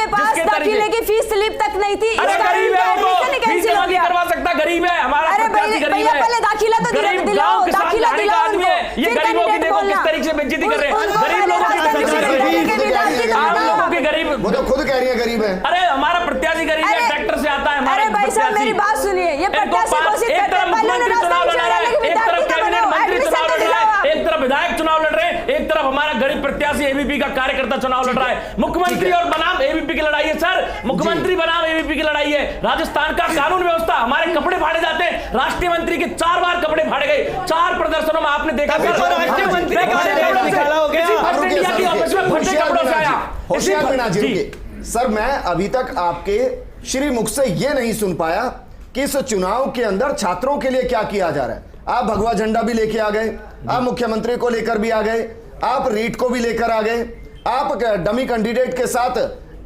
पास दाखिले की फीस स्लिप तक नहीं थी। अरे गरीब है वो, फीस जमा नहीं करवा सकता, गरीब है हमारा प्रत्याशी, गरीब है, गरीब गांव किसान दिहाड़ी का आदमी है। ये गरीबों की देखो किस तरीके से बेइज्जती कर रहे हैं, गरीब लोगों की आम लोगों के गरीब, वो तो खुद कह रही है गरीब है। अरे हमारा प्रत्याशी गरीब है, ट्रैक्टर से आता है हमारा प्रत्याशी। मेरी बात सुनिए, ये प्रत्याशी घोषित एक तरफ मुख्यमंत्री चुनाव लड़ा रहा है, एक तरफ कैबिनेट मंत्री चुनाव लड़ रहा है, एक तरफ विधायक चुनाव लड़ रहे हैं, एक तरफ हमारा गरीब प्रत्याशी एबीपी का कार्यकर्ता चुनाव लड़ रहा है। मुख्यमंत्री और बनाम एबीपी की लड़ाई है सर, मुख्यमंत्री बनाम एबीपी की लड़ाई है। राजस्थान का कानून व्यवस्था, हमारे कपड़े फाड़े जाते हैं, राष्ट्रीय मंत्री के 4 बार कपड़े फाड़े गए, 4 प्रदर्शनों में आपने देखा सर। मैं अभी तक आपके श्री मुख से यह नहीं सुन पाया कि इस चुनाव के अंदर छात्रों के लिए क्या किया जा रहा है। आप भगवा झंडा भी लेके आ गए, आप मुख्यमंत्री को लेकर भी आ गए, आप रीट को भी लेकर आ गए, आप डमी कैंडिडेट के साथ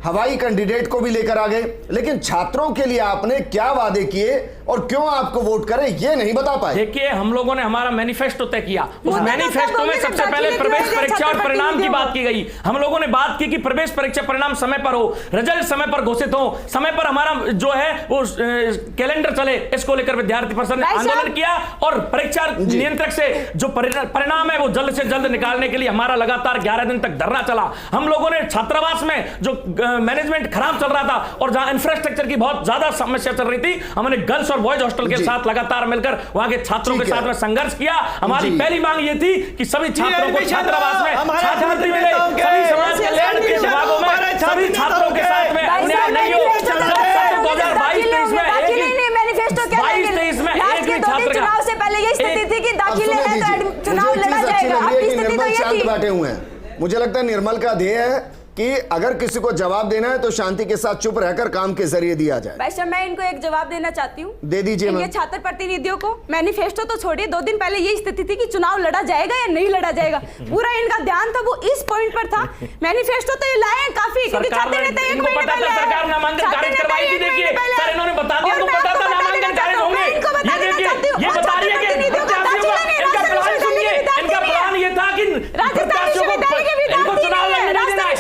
हवाई कैंडिडेट को भी लेकर आ गए, लेकिन छात्रों के लिए आपने क्या वादे किए और क्यों आपको वोट करें ये नहीं बता पाए। देखिए, हम लोगों ने हमारा मैनिफेस्टो तय किया, उस मैनिफेस्टो में सबसे पहले प्रवेश परीक्षा और परिणाम की बात की गई। हम लोगों ने बात की कि प्रवेश परीक्षा परिणाम समय पर हो, रिजल्ट समय पर घोषित हो, समय पर हमारा जो है वो कैलेंडर चले, इसको लेकर विद्यार्थी परिषद ने आंदोलन किया और परीक्षा नियंत्रक से जो परिणाम है वो जल्द से जल्द निकालने के लिए हमारा लगातार 11 दिन तक धरना चला। हम लोगों ने छात्रावास में जो मैनेजमेंट खराब चल रहा था और जहां इंफ्रास्ट्रक्चर की बहुत ज्यादा समस्या चल रही थी, हमने गर्ल्स और बॉयज हॉस्टल के साथ लगातार मिलकर वहां के छात्रों के साथ में संघर्ष किया। हमारी पहली मांग ये थी कि सभी छात्रों को छात्रावास में छात्र मिले, सभी समाज कल्याण के विभागों में सभी छात्रों के साथ में अन्याय नहीं हो। 2022-23 में एक भी छात्र चुनाव से पहले ये स्थिति थी कि दाखिले है तो चुनाव लड़ा जाएगा, अब स्थिति तो ये थी। बैठे हुए हैं, मुझे लगता है निर्मल का ध्येय है कि अगर किसी को जवाब देना है तो शांति के साथ चुप रहकर काम के जरिए दिया जाए। भाई साहब, मैं इनको एक जवाब देना चाहती हूँ, दे दीजिए। ये छात्र प्रतिनिधियों को मैनिफेस्टो तो छोड़िए, 2 दिन पहले ये स्थिति थी कि चुनाव लड़ा जाएगा या नहीं लड़ा जाएगा, पूरा इनका ध्यान था वो इस पॉइंट पर था। मैनिफेस्टो तो ये लाए हैं काफी, क्योंकि छात्र नेता एक महीने पहले सरकार नामांकन खारिज करवाई थी। देखिए सर, इन्होंने बता दिया, उनको पता था नामांकन खारिज होंगे। ये देखिए, ये बता रही है कि इनका प्लान सुनिए, इनका प्लान ये था कि प्रत्याशियों को चुनाव लड़ने नहीं देना है।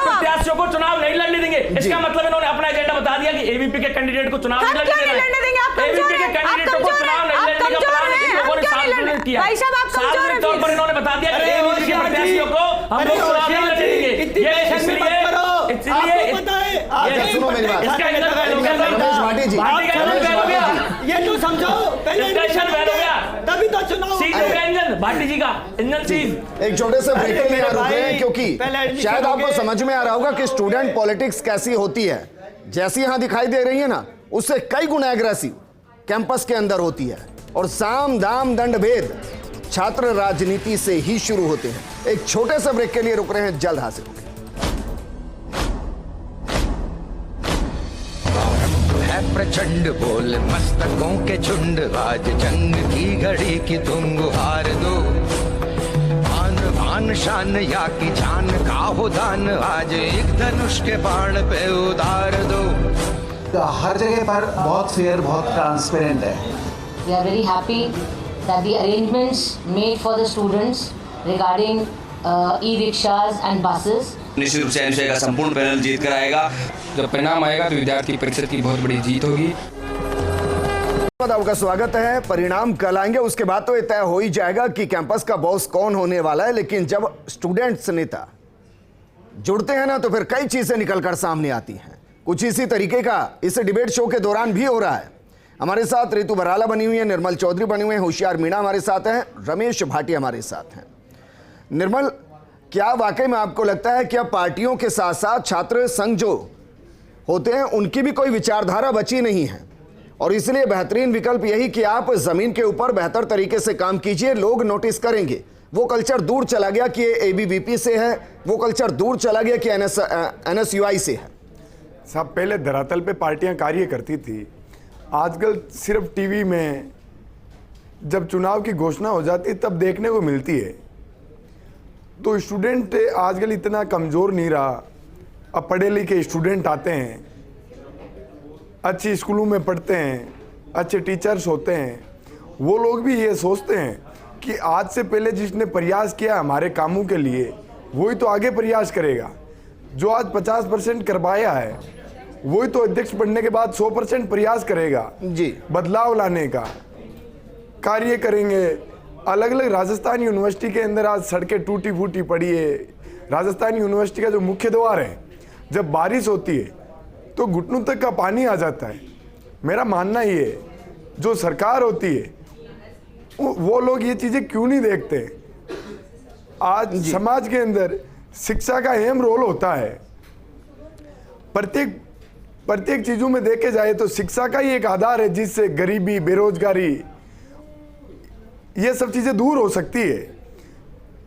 प्रत्याशियों को चुनाव नहीं लड़ने देंगे, इसका मतलब इन्होंने अपना एजेंडा बता दिया कि एबीपी के कैंडिडेट को चुनाव नहीं लड़ने देंगे। एबीपी के कैंडिडेटों को चुनाव नहीं लड़ने का प्लान इन लोगों ने सार्वजनिक किया। सार्वजनिक तौर पर इन्होंने बता दिया कि एबीपी के प्रत्याशियों को हम लोग चुनाव नहीं लड़ने देंगे। ये इसलिए सुनो मेरी बात, रमेश भाटी जी, ये तो समझो, तभी तो चुनाव सीज हो गया, इंजन भाटी जी का इंजन सीज। एक छोटे से ब्रेक के लिए रुक रहे हैं क्योंकि शायद आपको समझ में आ रहा होगा कि स्टूडेंट पॉलिटिक्स कैसी होती है। जैसी यहां दिखाई दे रही है ना, उससे कई गुना एग्रेसिव कैंपस के अंदर होती है और साम दाम दंड भेद छात्र राजनीति से ही शुरू होते हैं। एक छोटे से ब्रेक के लिए रुक रहे हैं, जल्द हाजिर होंगे। प्रचंड बोल मस्तकों के झुंड, आज जंग की घड़ी की तुम गुहार दो। आन बान शान या की जान का हो दान, आज एक धनुष के बाण पे उतार दो। हर जगह पर बहुत फेयर, बहुत ट्रांसपेरेंट है। We are very happy that the arrangements made for the students regarding e-rickshaws and buses. निश्चित रूप से एनएसयूआई का संपूर्ण पैनल जीत कर आएगा। जब परिणाम आएगा तो विद्यार्थी परिषद की बहुत बड़ी जीत होगी। आपका स्वागत है। परिणाम कल आएंगे, उसके बाद तो ये तय हो ही जाएगा कि कैंपस का बॉस कौन होने वाला है। लेकिन जब स्टूडेंट्स नेता जुड़ते हैं ना, तो फिर कई चीजें निकलकर सामने आती हैं। कुछ इसी तरीके का इस डिबेट शो के दौरान भी हो रहा है। हमारे साथ रितु बराला बनी हुई है, निर्मल चौधरी बनी हुए हैं, होशियार मीणा हमारे साथ हैं, रमेश भाटी हमारे साथ हैं। निर्मल, क्या वाकई में आपको लगता है कि अब पार्टियों के साथ साथ छात्र संघ जो होते हैं उनकी भी कोई विचारधारा बची नहीं है, और इसलिए बेहतरीन विकल्प यही कि आप जमीन के ऊपर बेहतर तरीके से काम कीजिए, लोग नोटिस करेंगे। वो कल्चर दूर चला गया कि एबीवीपी से है, वो कल्चर दूर चला गया कि एनएसयूआई से है। साहब, पहले धरातल पे पार्टियां कार्य करती थी, आजकल सिर्फ टीवी में जब चुनाव की घोषणा हो जाती तब देखने को मिलती है। तो स्टूडेंट आजकल इतना कमज़ोर नहीं रहा। अब पढ़े लिखे स्टूडेंट आते हैं, अच्छी स्कूलों में पढ़ते हैं, अच्छे टीचर्स होते हैं। वो लोग भी ये सोचते हैं कि आज से पहले जिसने प्रयास किया हमारे कामों के लिए, वही तो आगे प्रयास करेगा। जो आज 50% कर पाया है, वही तो अध्यक्ष बनने के बाद 100% प्रयास करेगा जी, बदलाव लाने का कार्य करेंगे। अलग अलग राजस्थान यूनिवर्सिटी के अंदर आज सड़कें टूटी फूटी पड़ी है। राजस्थान यूनिवर्सिटी का जो मुख्य द्वार है, जब बारिश होती है तो घुटनों तक का पानी आ जाता है। मेरा मानना ये है, जो सरकार होती है वो लोग ये चीज़ें क्यों नहीं देखते। आज समाज के अंदर शिक्षा का अहम रोल होता है। प्रत्येक चीज़ों में देखे जाए तो शिक्षा का ही एक आधार है जिससे गरीबी, बेरोजगारी, ये सब चीज़ें दूर हो सकती है।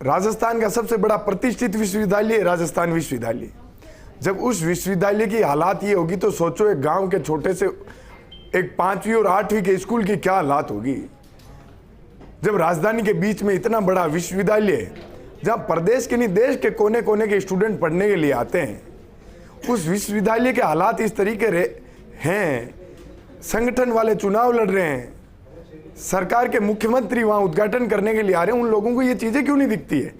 राजस्थान का सबसे बड़ा प्रतिष्ठित विश्वविद्यालय है राजस्थान विश्वविद्यालय। जब उस विश्वविद्यालय की हालात ये होगी तो सोचो एक गांव के छोटे से एक 5वीं और 8वीं के स्कूल की क्या हालात होगी। जब राजधानी के बीच में इतना बड़ा विश्वविद्यालय है, जहाँ प्रदेश के नहीं देश के कोने कोने के स्टूडेंट पढ़ने के लिए आते हैं, उस विश्वविद्यालय के हालात इस तरीके हैं। संगठन वाले चुनाव लड़ रहे हैं, सरकार के मुख्यमंत्री वहाँ उद्घाटन करने के लिए आ रहे हैं। उन लोगों को ये चीज़ें क्यों नहीं दिखती है।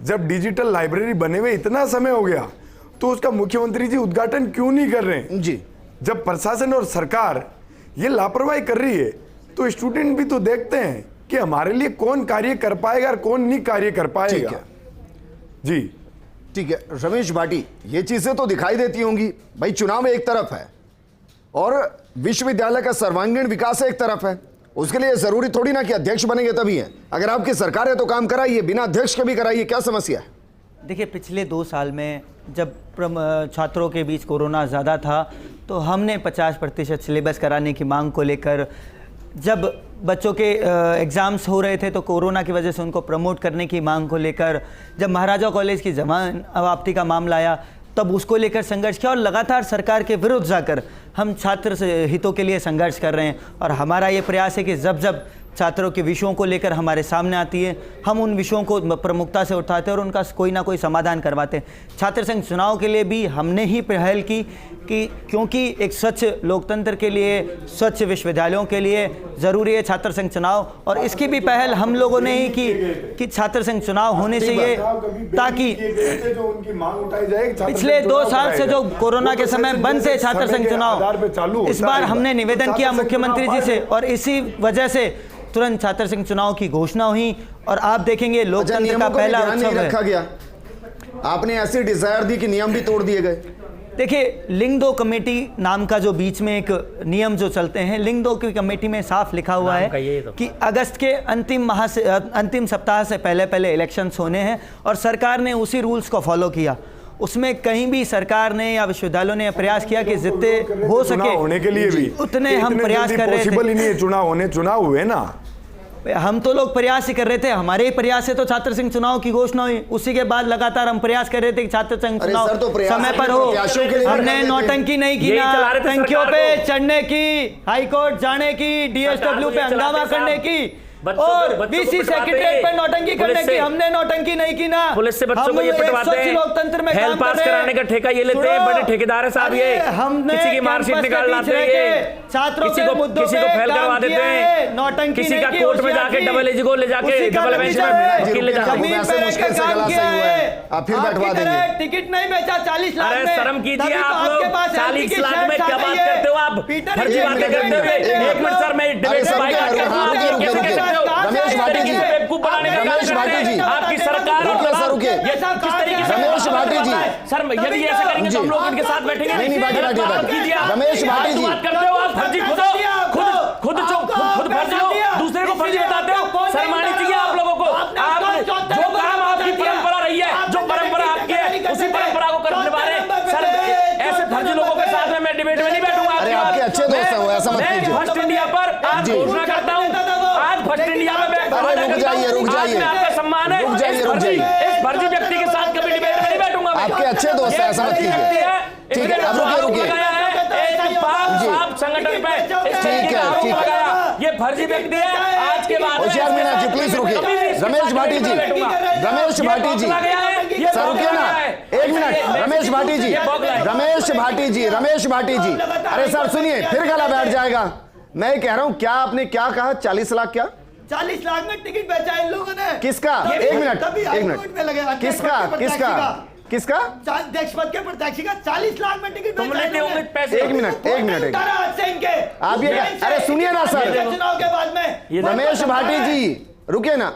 जब डिजिटल लाइब्रेरी बने हुए इतना समय हो गया तो उसका मुख्यमंत्री जी उद्घाटन क्यों नहीं कर रहे हैं जी। जब प्रशासन और सरकार ये लापरवाही कर रही है तो स्टूडेंट भी तो देखते हैं कि हमारे लिए कौन कार्य कर पाएगा और कौन नहीं कार्य कर पाएगा। जी ठीक है रमेश भाटी, ये चीजें तो दिखाई देती होंगी भाई। चुनाव एक तरफ है और विश्वविद्यालय का सर्वांगीण विकास एक तरफ है। उसके लिए जरूरी थोड़ी ना कि अध्यक्ष बनेंगे तभी है। अगर आपकी सरकार है तो काम कराइए, बिना अध्यक्ष के भी कराइए, क्या समस्या है। देखिए, पिछले 2 साल में जब छात्रों के बीच कोरोना ज़्यादा था तो हमने 50% सिलेबस कराने की मांग को लेकर, जब बच्चों के एग्ज़ाम्स हो रहे थे तो कोरोना की वजह से उनको प्रमोट करने की मांग को लेकर, जब महाराजा कॉलेज की जमान अवाप्ति का मामला आया तब उसको लेकर संघर्ष किया, और लगातार सरकार के विरुद्ध जाकर हम छात्र हितों के लिए संघर्ष कर रहे हैं। और हमारा ये प्रयास है कि जब जब छात्रों के विषयों को लेकर हमारे सामने आती है, हम उन विषयों को प्रमुखता से उठाते हैं और उनका कोई ना कोई समाधान करवाते हैं। छात्र संघ चुनाव के लिए भी हमने ही पहल की कि क्योंकि एक स्वच्छ लोकतंत्र के लिए, स्वच्छ विश्वविद्यालयों के लिए ज़रूरी है छात्र संघ चुनाव, और इसकी भी पहल हम लोगों ने ही की कि छात्र संघ चुनाव होने चाहिए, ताकि पिछले 2 साल से जो कोरोना के समय बंद थे छात्र संघ चुनाव, इस बार हमने निवेदन किया मुख्यमंत्री जी से और इसी वजह से तुरंत छात्र संघ चुनाव की घोषणा हुई। और आप देखेंगे लोकतंत्र का पहला उत्सव रखा गया। आपने ऐसी डिजायर दी कि नियम भी तोड़ दिए गए। देखिए, लिंग 2 कमेटी नाम का जो बीच में एक नियम जो चलते हैं, लिंग 2 की कमेटी में साफ लिखा हुआ है कि अगस्त के अंतिम सप्ताह से पहले इलेक्शंस होने हैं, और सरकार ने उसी रूल्स को फॉलो किया। उसमें कहीं भी सरकार ने या विश्वविद्यालयों ने प्रयास किया कि जितने हो सके होने के लिए भी उतने हम प्रयास कर रहे थे। पॉसिबल ही नहीं है चुनाव हुए ना। हम तो लोग प्रयास ही कर रहे थे, हमारे ही प्रयास से तो छात्र संघ चुनाव की घोषणा हुई, उसी के बाद लगातार हम प्रयास कर रहे थे कि छात्र संघ चुनाव समय पर हो। हमने नौटंकी नहीं की ना, टंकियों पे चढ़ने की, हाईकोर्ट जाने की, डीएसडब्ल्यू पे हंगामा करने की और बीसी सेक्रेटरीट पे नौटंकी करने की हमने नौटंकी नहीं की ना। पुलिस से बच्चों को ये पिटवाते हैं, लोकतंत्र में हेल्थ पास कराने का ठेका ये लेते हैं, बड़े ठेकेदार है साहब ये, किसी की मार्कशीट निकाल लाते हैं ये, छात्रों किसी को फेल करवा देते हैं, नौटंकी किसी का कोर्ट में जाके डबल एज को ले जाके डबल बेंच में वकील ले जाके फिर बैठवा देंगे। टिकट नहीं बेचा 40 लाख में। अरे शर्म कीजिए आप लोग, 40 लाख में क्या बात करते हो आप, फर्जी बातें करते हुए। एक मिनट सर, मैं डिबेट से बाइक करता हूं। रमेश भाटी जी, रमेश भाटी जी, आपकी सरकार रुकिए रमेश भाटी जी, सर यदि ऐसे करेंगे तो हम लोग इनके साथ बैठेंगे नहीं भाटी रमेश भाटी जी, बात करते हो आप, फर्जी खुद फर्जी हो, दूसरे को फर्जी बताते हो। शर्म आनी चाहिए आप लोगों को। आप जो काम आपकी परंपरा रही है, जो परंपरा आपकी है, उसी परंपरा को करने वाले सर ऐसे फर्जी लोगों के साथ में मैं डिबेट में नहीं बैठूंगा। अरे आपके अच्छे दोस्त हैं वो, ऐसा मत कीजिए। फर्स्ट इंडिया पर आज घोषणा करता हूं, आज फर्स्ट इंडिया में रुक जाइए आपका सम्मान है, इस फर्जी व्यक्ति के साथ कभी डिबेट में नहीं बैठूंगा। आपके अच्छे दोस्त हैं, ऐसा मत कीजिए। ठीक है, अब रुकिए संगठन पे ठीक है। ये फर्जी व्यक्ति है, आज के बाद होशियार मीना जी प्लीज रुकिए। रमेश भाटी जी, रमेश भाटी जी सर रुकिए ना एक मिनट। रमेश भाटी जी, रमेश भाटी जी, रमेश भाटी जी, अरे सर सुनिए, फिर गला बैठ जाएगा। मैं कह रहा हूं, क्या आपने क्या कहा? 40 लाख क्या? 40 लाख में टिकट बेचा इन लोगों ने। किसका? एक मिनट, किसका अध्यक्ष पद के प्रत्याशी का 40 लाख में टिकट पैसे। एक मिनट आप ये, अरे सुनिए ना सर, चुनाव के बाद में रमेश भाटी जी रुकिए ना,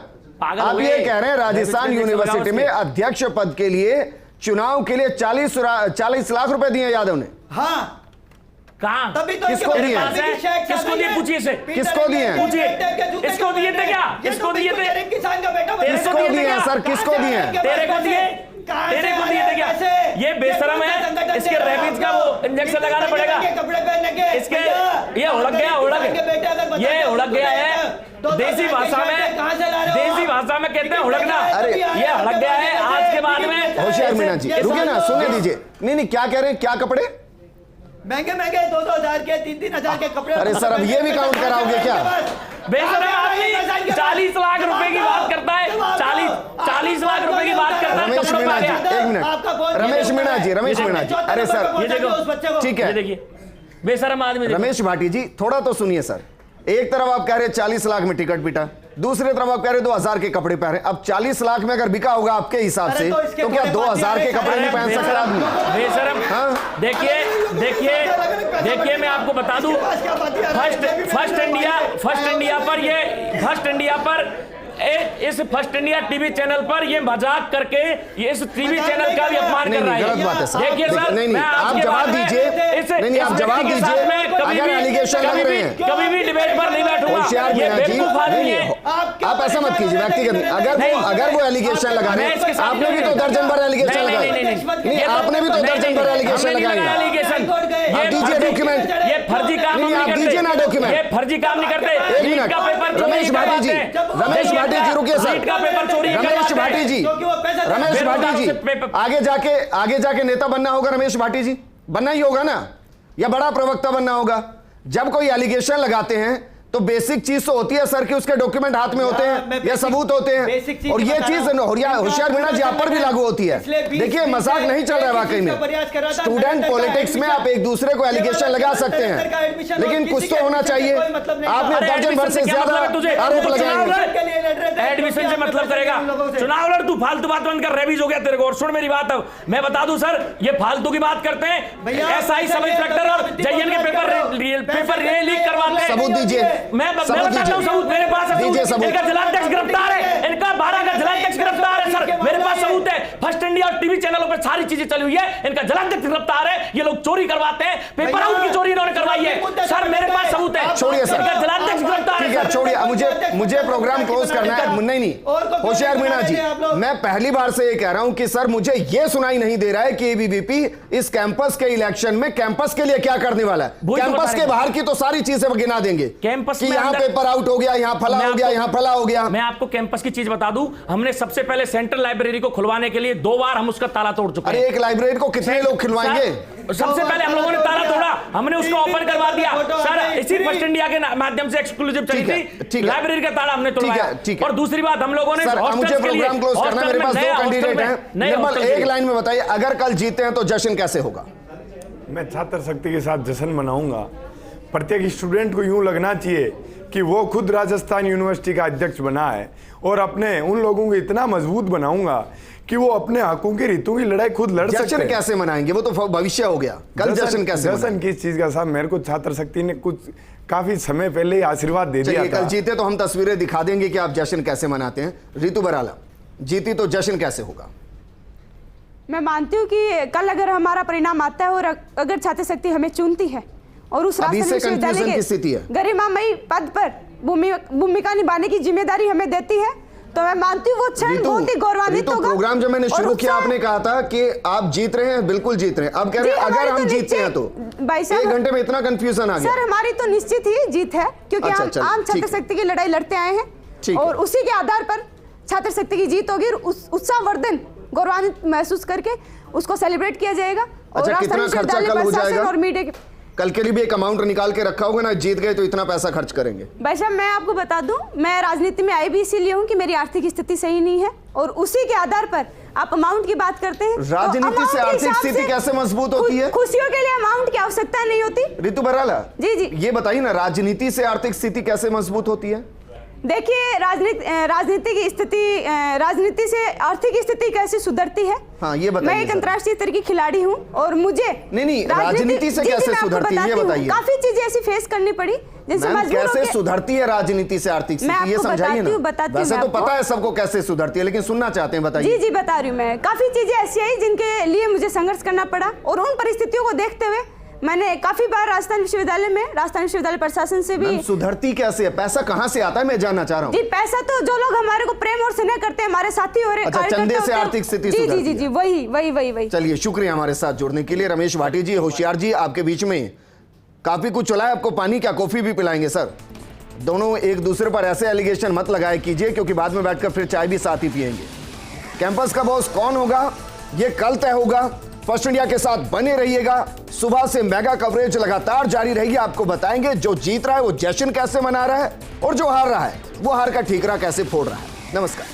आप ये कह रहे हैं राजस्थान यूनिवर्सिटी में अध्यक्ष पद के लिए चुनाव के लिए 40 लाख रुपए दिए यादव ने। हाँ, कहाँ? किसको दिए? किसको दिए? पूछिए से। किसको दिए? पूछिए। इसको दिए थे क्या? किसको दिए थे? किसान का बेटा। किसको दिए सर? किसको दिए? तेरे को दिए? तेरे को दिए थे क्या? ये बेशरम है, इसके रेबीज का वो इंजेक्शन लगाना पड़ेगा। इसके ये उड़क गया है देसी भाषा में कहते हैं उड़कना। अरे ये उड़क गया है आज के बाद में। होशियार मीना जी रुकिए ना, सुनने दीजिए। नहीं क्या कह रहे हैं? क्या कपड़े महंगे 2,000 के 3,000 के कपड़े? अरे सर अब ये भी काउंट कराओगे क्या? बेशरम आदमी 40 लाख रुपए की बात करता है, 40 लाख रुपए की बात करता है। रमेश मीना जी एक मिनट, रमेश मीना जी, अरे सर ये देखो, ठीक है, देखिए बेशरम आदमी। रमेश भाटी जी थोड़ा तो सुनिए सर। एक तरफ आप कह रहे 40 लाख में टिकट पिटा, दूसरी तरफ आप कह रहे 2,000 के कपड़े पहने। अब 40 लाख में अगर बिका होगा आपके हिसाब से तो क्या 2,000 के कपड़े नहीं पहन सकता आदमी? बेशरम देखिए मैं आपको बता दूं, फर्स्ट इंडिया पर इस फर्स्ट इंडिया टीवी चैनल पर ये मजाक करके ये इस टीवी चैनल का भी अपमान कर रहा है। गलत बात है सर। देखिए सर, नहीं आप जवाब दीजिए। नहीं आप जवाब दीजिए। अगर एलिगेशन लग रहे हैं कभी भी डिबेट पर नहीं बैठूंगा। होशियार मीना जी आप ऐसा मत कीजिए व्यक्तिगत। अगर वो एलिगेशन लगा रहे हैं, आपने भी तो दर्जन भर एलिगेशन लगाए। नहीं आपने भी तो दर्जन भर एलिगेशन लगाए। आप दीजिए डॉक्यूमेंट। ये फर्जी काम नहीं आप दीजिए ना डॉक्यूमेंट। ये फर्जी काम नहीं करते। एक मिनट रमेश भाटी जी, रमेश भाटी जी रुकिए सर। रमेश भाटी जी आगे जाके नेता बनना होगा रमेश भाटी जी, बनना ही होगा ना, या बड़ा प्रवक्ता बनना होगा। जब कोई एलिगेशन लगाते हैं तो बेसिक चीज तो होती है सर कि उसके डॉक्यूमेंट हाथ में होते हैं या सबूत होते हैं, और ये चीज होशियार मीना जी आप पर भी लागू होती है। देखिए मजाक नहीं चल रहा है वाकई में। स्टूडेंट पॉलिटिक्स में आप एक दूसरे को एलिगेशन लगा सकते हैं, लेकिन कुछ तो होना चाहिए। आपने दर्जन भर से ज्यादा आरोप लगाए। एडमिशन से मतलब करेगा? चुनाव लड़, तू फालतू बात बंद कर, रेबीज हो गया तेरे को। और सुन मेरी बात, अब मैं बता दूं सर, ये फालतू की बात करते हैं। एसआई सब इंस्पेक्टर और जेईएन के पेपर लीक करवाते हैं। सबूत दीजिए। मैं बताता हूं सबूत मेरे पास है। इनका जिलाध्यक्ष गिरफ्तार है, इनका 12 का जिलाध्यक्ष गिरफ्तार है सर, मेरे पास सबूत है। फर्स्ट इंडिया और टीवी चैनलों पे सारी चीजें चली हुई है, इनका जलाध्यक्ष गिरफ्तार है, ये लोग चोरी करवाते हैं, पेपर आउट की चोरी इन्होंने करवाई है। सर मेरे पास सबूत है, छोड़िए सर, इनका जलाध्यक्ष गिरफ्तार है। ठीक है, छोड़िए, मुझे प्रोग्राम क्लोज करना है। नहीं, होशियार मीणा जी, मैं पहली बार से ये कह रहा हूं कि सर मुझे ये सुनाई नहीं दे रहा है कि एबीवीपी इस कैंपस के इलेक्शन में कैंपस के लिए क्या करने वाला है। कैंपस के बाहर की तो सारी चीजें गिना देंगे, कैंपस कि यहाँ पेपर आउट हो गया, यहाँ फला हो गया, यहाँ फला हो गया। मैं आपको कैंपस की चीज बता दूं, हमने सबसे पहले सेंट्रल लाइब्रेरी को खुलवाने के लिए 2 बार हम उसका ताला तोड़ चुके हैं। अरे एक लाइब्रेरी को कितने लोग खुलवाएंगे? सबसे पहले हम लोगों ने ताला तोड़ा, हमने उसको ओपन करवा दिया। सर इसी फर्स्ट इंडिया के माध्यम से एक्सक्लूसिव चली थी, लाइब्रेरी का ताला हमने तोड़वाया। और दूसरी बात हम लोगों ने मुझे प्रोग्राम क्लोज करना, मेरे पास 2 कैंडिडेट हैं। निर्मल एक लाइन में बताइए, अगर कल जीते हैं तो जश्न कैसे होगा? मैं छात्र शक्ति के साथ जश्न मनाऊंगा। प्रत्येक स्टूडेंट को यूं लगना चाहिए कि वो खुद राजस्थान यूनिवर्सिटी का अध्यक्ष बना है, और अपने उन लोगों को इतना मजबूत बनाऊंगा कि वो अपने हकों की रीतों की लड़ाई खुद लड़ सकते हैं। जश्न कैसे मनाएंगे? वो तो भविष्य हो गया, कल जश्न कैसे? जश्न किस चीज का साहब, मेरे को छात्र शक्ति ने कुछ काफी समय पहले ही आशीर्वाद दे दिया था। कल जीते तो हम तस्वीरें दिखा देंगे कि आप जश्न कैसे मनाते हैं। रितु बराला, जीती तो जश्न कैसे होगा? मैं मानती हूँ कि कल अगर हमारा परिणाम आता है और अगर छात्र शक्ति हमें चुनती है और उस राष्ट्रीय की स्थिति है, गरिमामयी पद पर भूमिका निभाने की जिम्मेदारी हमें देती है, तो मैं मानती हूँ वो क्षण बहुत ही गौरवान्वित होगा। प्रोग्राम जब मैंने शुरू किया आपने कहा था कि आप जीत रहे हैं, बिल्कुल जीत रहे हैं। अब कह रहे हैं अगर हम जीतते हैं तो। भाई साहब 1 घंटे में इतना कंफ्यूजन आ गया। सर हमारी तो निश्चित ही जीत है, क्योंकि हम आम छात्र शक्ति की लड़ाई लड़ते आए हैं, और उसी के आधार पर छात्र शक्ति की जीत होगी। उत्साहवर्धन गौरवान्वित महसूस करके उसको सेलिब्रेट किया जाएगा। अच्छा, कितना खर्चा कल हो जाएगा? और मीडिया कल के लिए भी एक अमाउंट निकाल के रखा होगा ना, जीत गए तो इतना पैसा खर्च करेंगे। भाई साहब मैं आपको बता दूं, मैं राजनीति में आई भी इसीलिए हूं कि मेरी आर्थिक स्थिति सही नहीं है, और उसी के आधार पर आप अमाउंट की बात करते हैं। राजनीति से आर्थिक स्थिति कैसे मजबूत होती है? खुशियों के लिए अमाउंट की आवश्यकता नहीं होती। रितु बराला जी ये बताइए ना, राजनीति से आर्थिक स्थिति कैसे मजबूत होती है? देखिए राजनीति की स्थिति, राजनीति से आर्थिक स्थिति कैसे सुधरती है? हाँ, ये बताइए। मैं एक अंतर्राष्ट्रीय स्तर की खिलाड़ी हूँ, और मुझे नहीं राजनीति से कैसे सुधरती है ये बताइए। काफी चीजें ऐसी फेस करनी पड़ी जिनसे कैसे सुधरती है राजनीति से आर्थिक स्थिति, ये समझाइए ना। वैसे तो पता है सबको कैसे सुधरती है, लेकिन सुनना चाहते हैं, बताइए। जी बता रही हूँ मैं। काफी चीजें ऐसी आई जिनके लिए मुझे संघर्ष करना पड़ा, और उन परिस्थितियों को देखते हुए मैंने काफी बार राजस्थान विश्वविद्यालय प्रशासन से भी। सुधरती कैसे है? पैसा कहाँ से आता है, मैं जानना चाह रहा हूँ। जी पैसा तो जो लोग हमारे को प्रेम और स्नेह करते हैं, हमारे साथी और चंदे से आर्थिक स्थिति सुधरती है। जी वही। चलिए, शुक्रिया हमारे साथ जुड़ने के लिए। रमेश भाटी जी, होशियार जी, आपके बीच में काफी कुछ चला है। आपको पानी क्या कॉफी भी पिलाएंगे सर? दोनों एक दूसरे पर ऐसे एलिगेशन मत लगाए कीजिए, क्योंकि बाद में बैठकर फिर चाय भी साथ ही पिएंगे। कैंपस का बॉस कौन होगा ये कल तय होगा। फर्स्ट इंडिया के साथ बने रहिएगा, सुबह से मेगा कवरेज लगातार जारी रहेगी। आपको बताएंगे जो जीत रहा है वो जश्न कैसे मना रहा है, और जो हार रहा है वो हार का ठीकरा कैसे फोड़ रहा है। नमस्कार।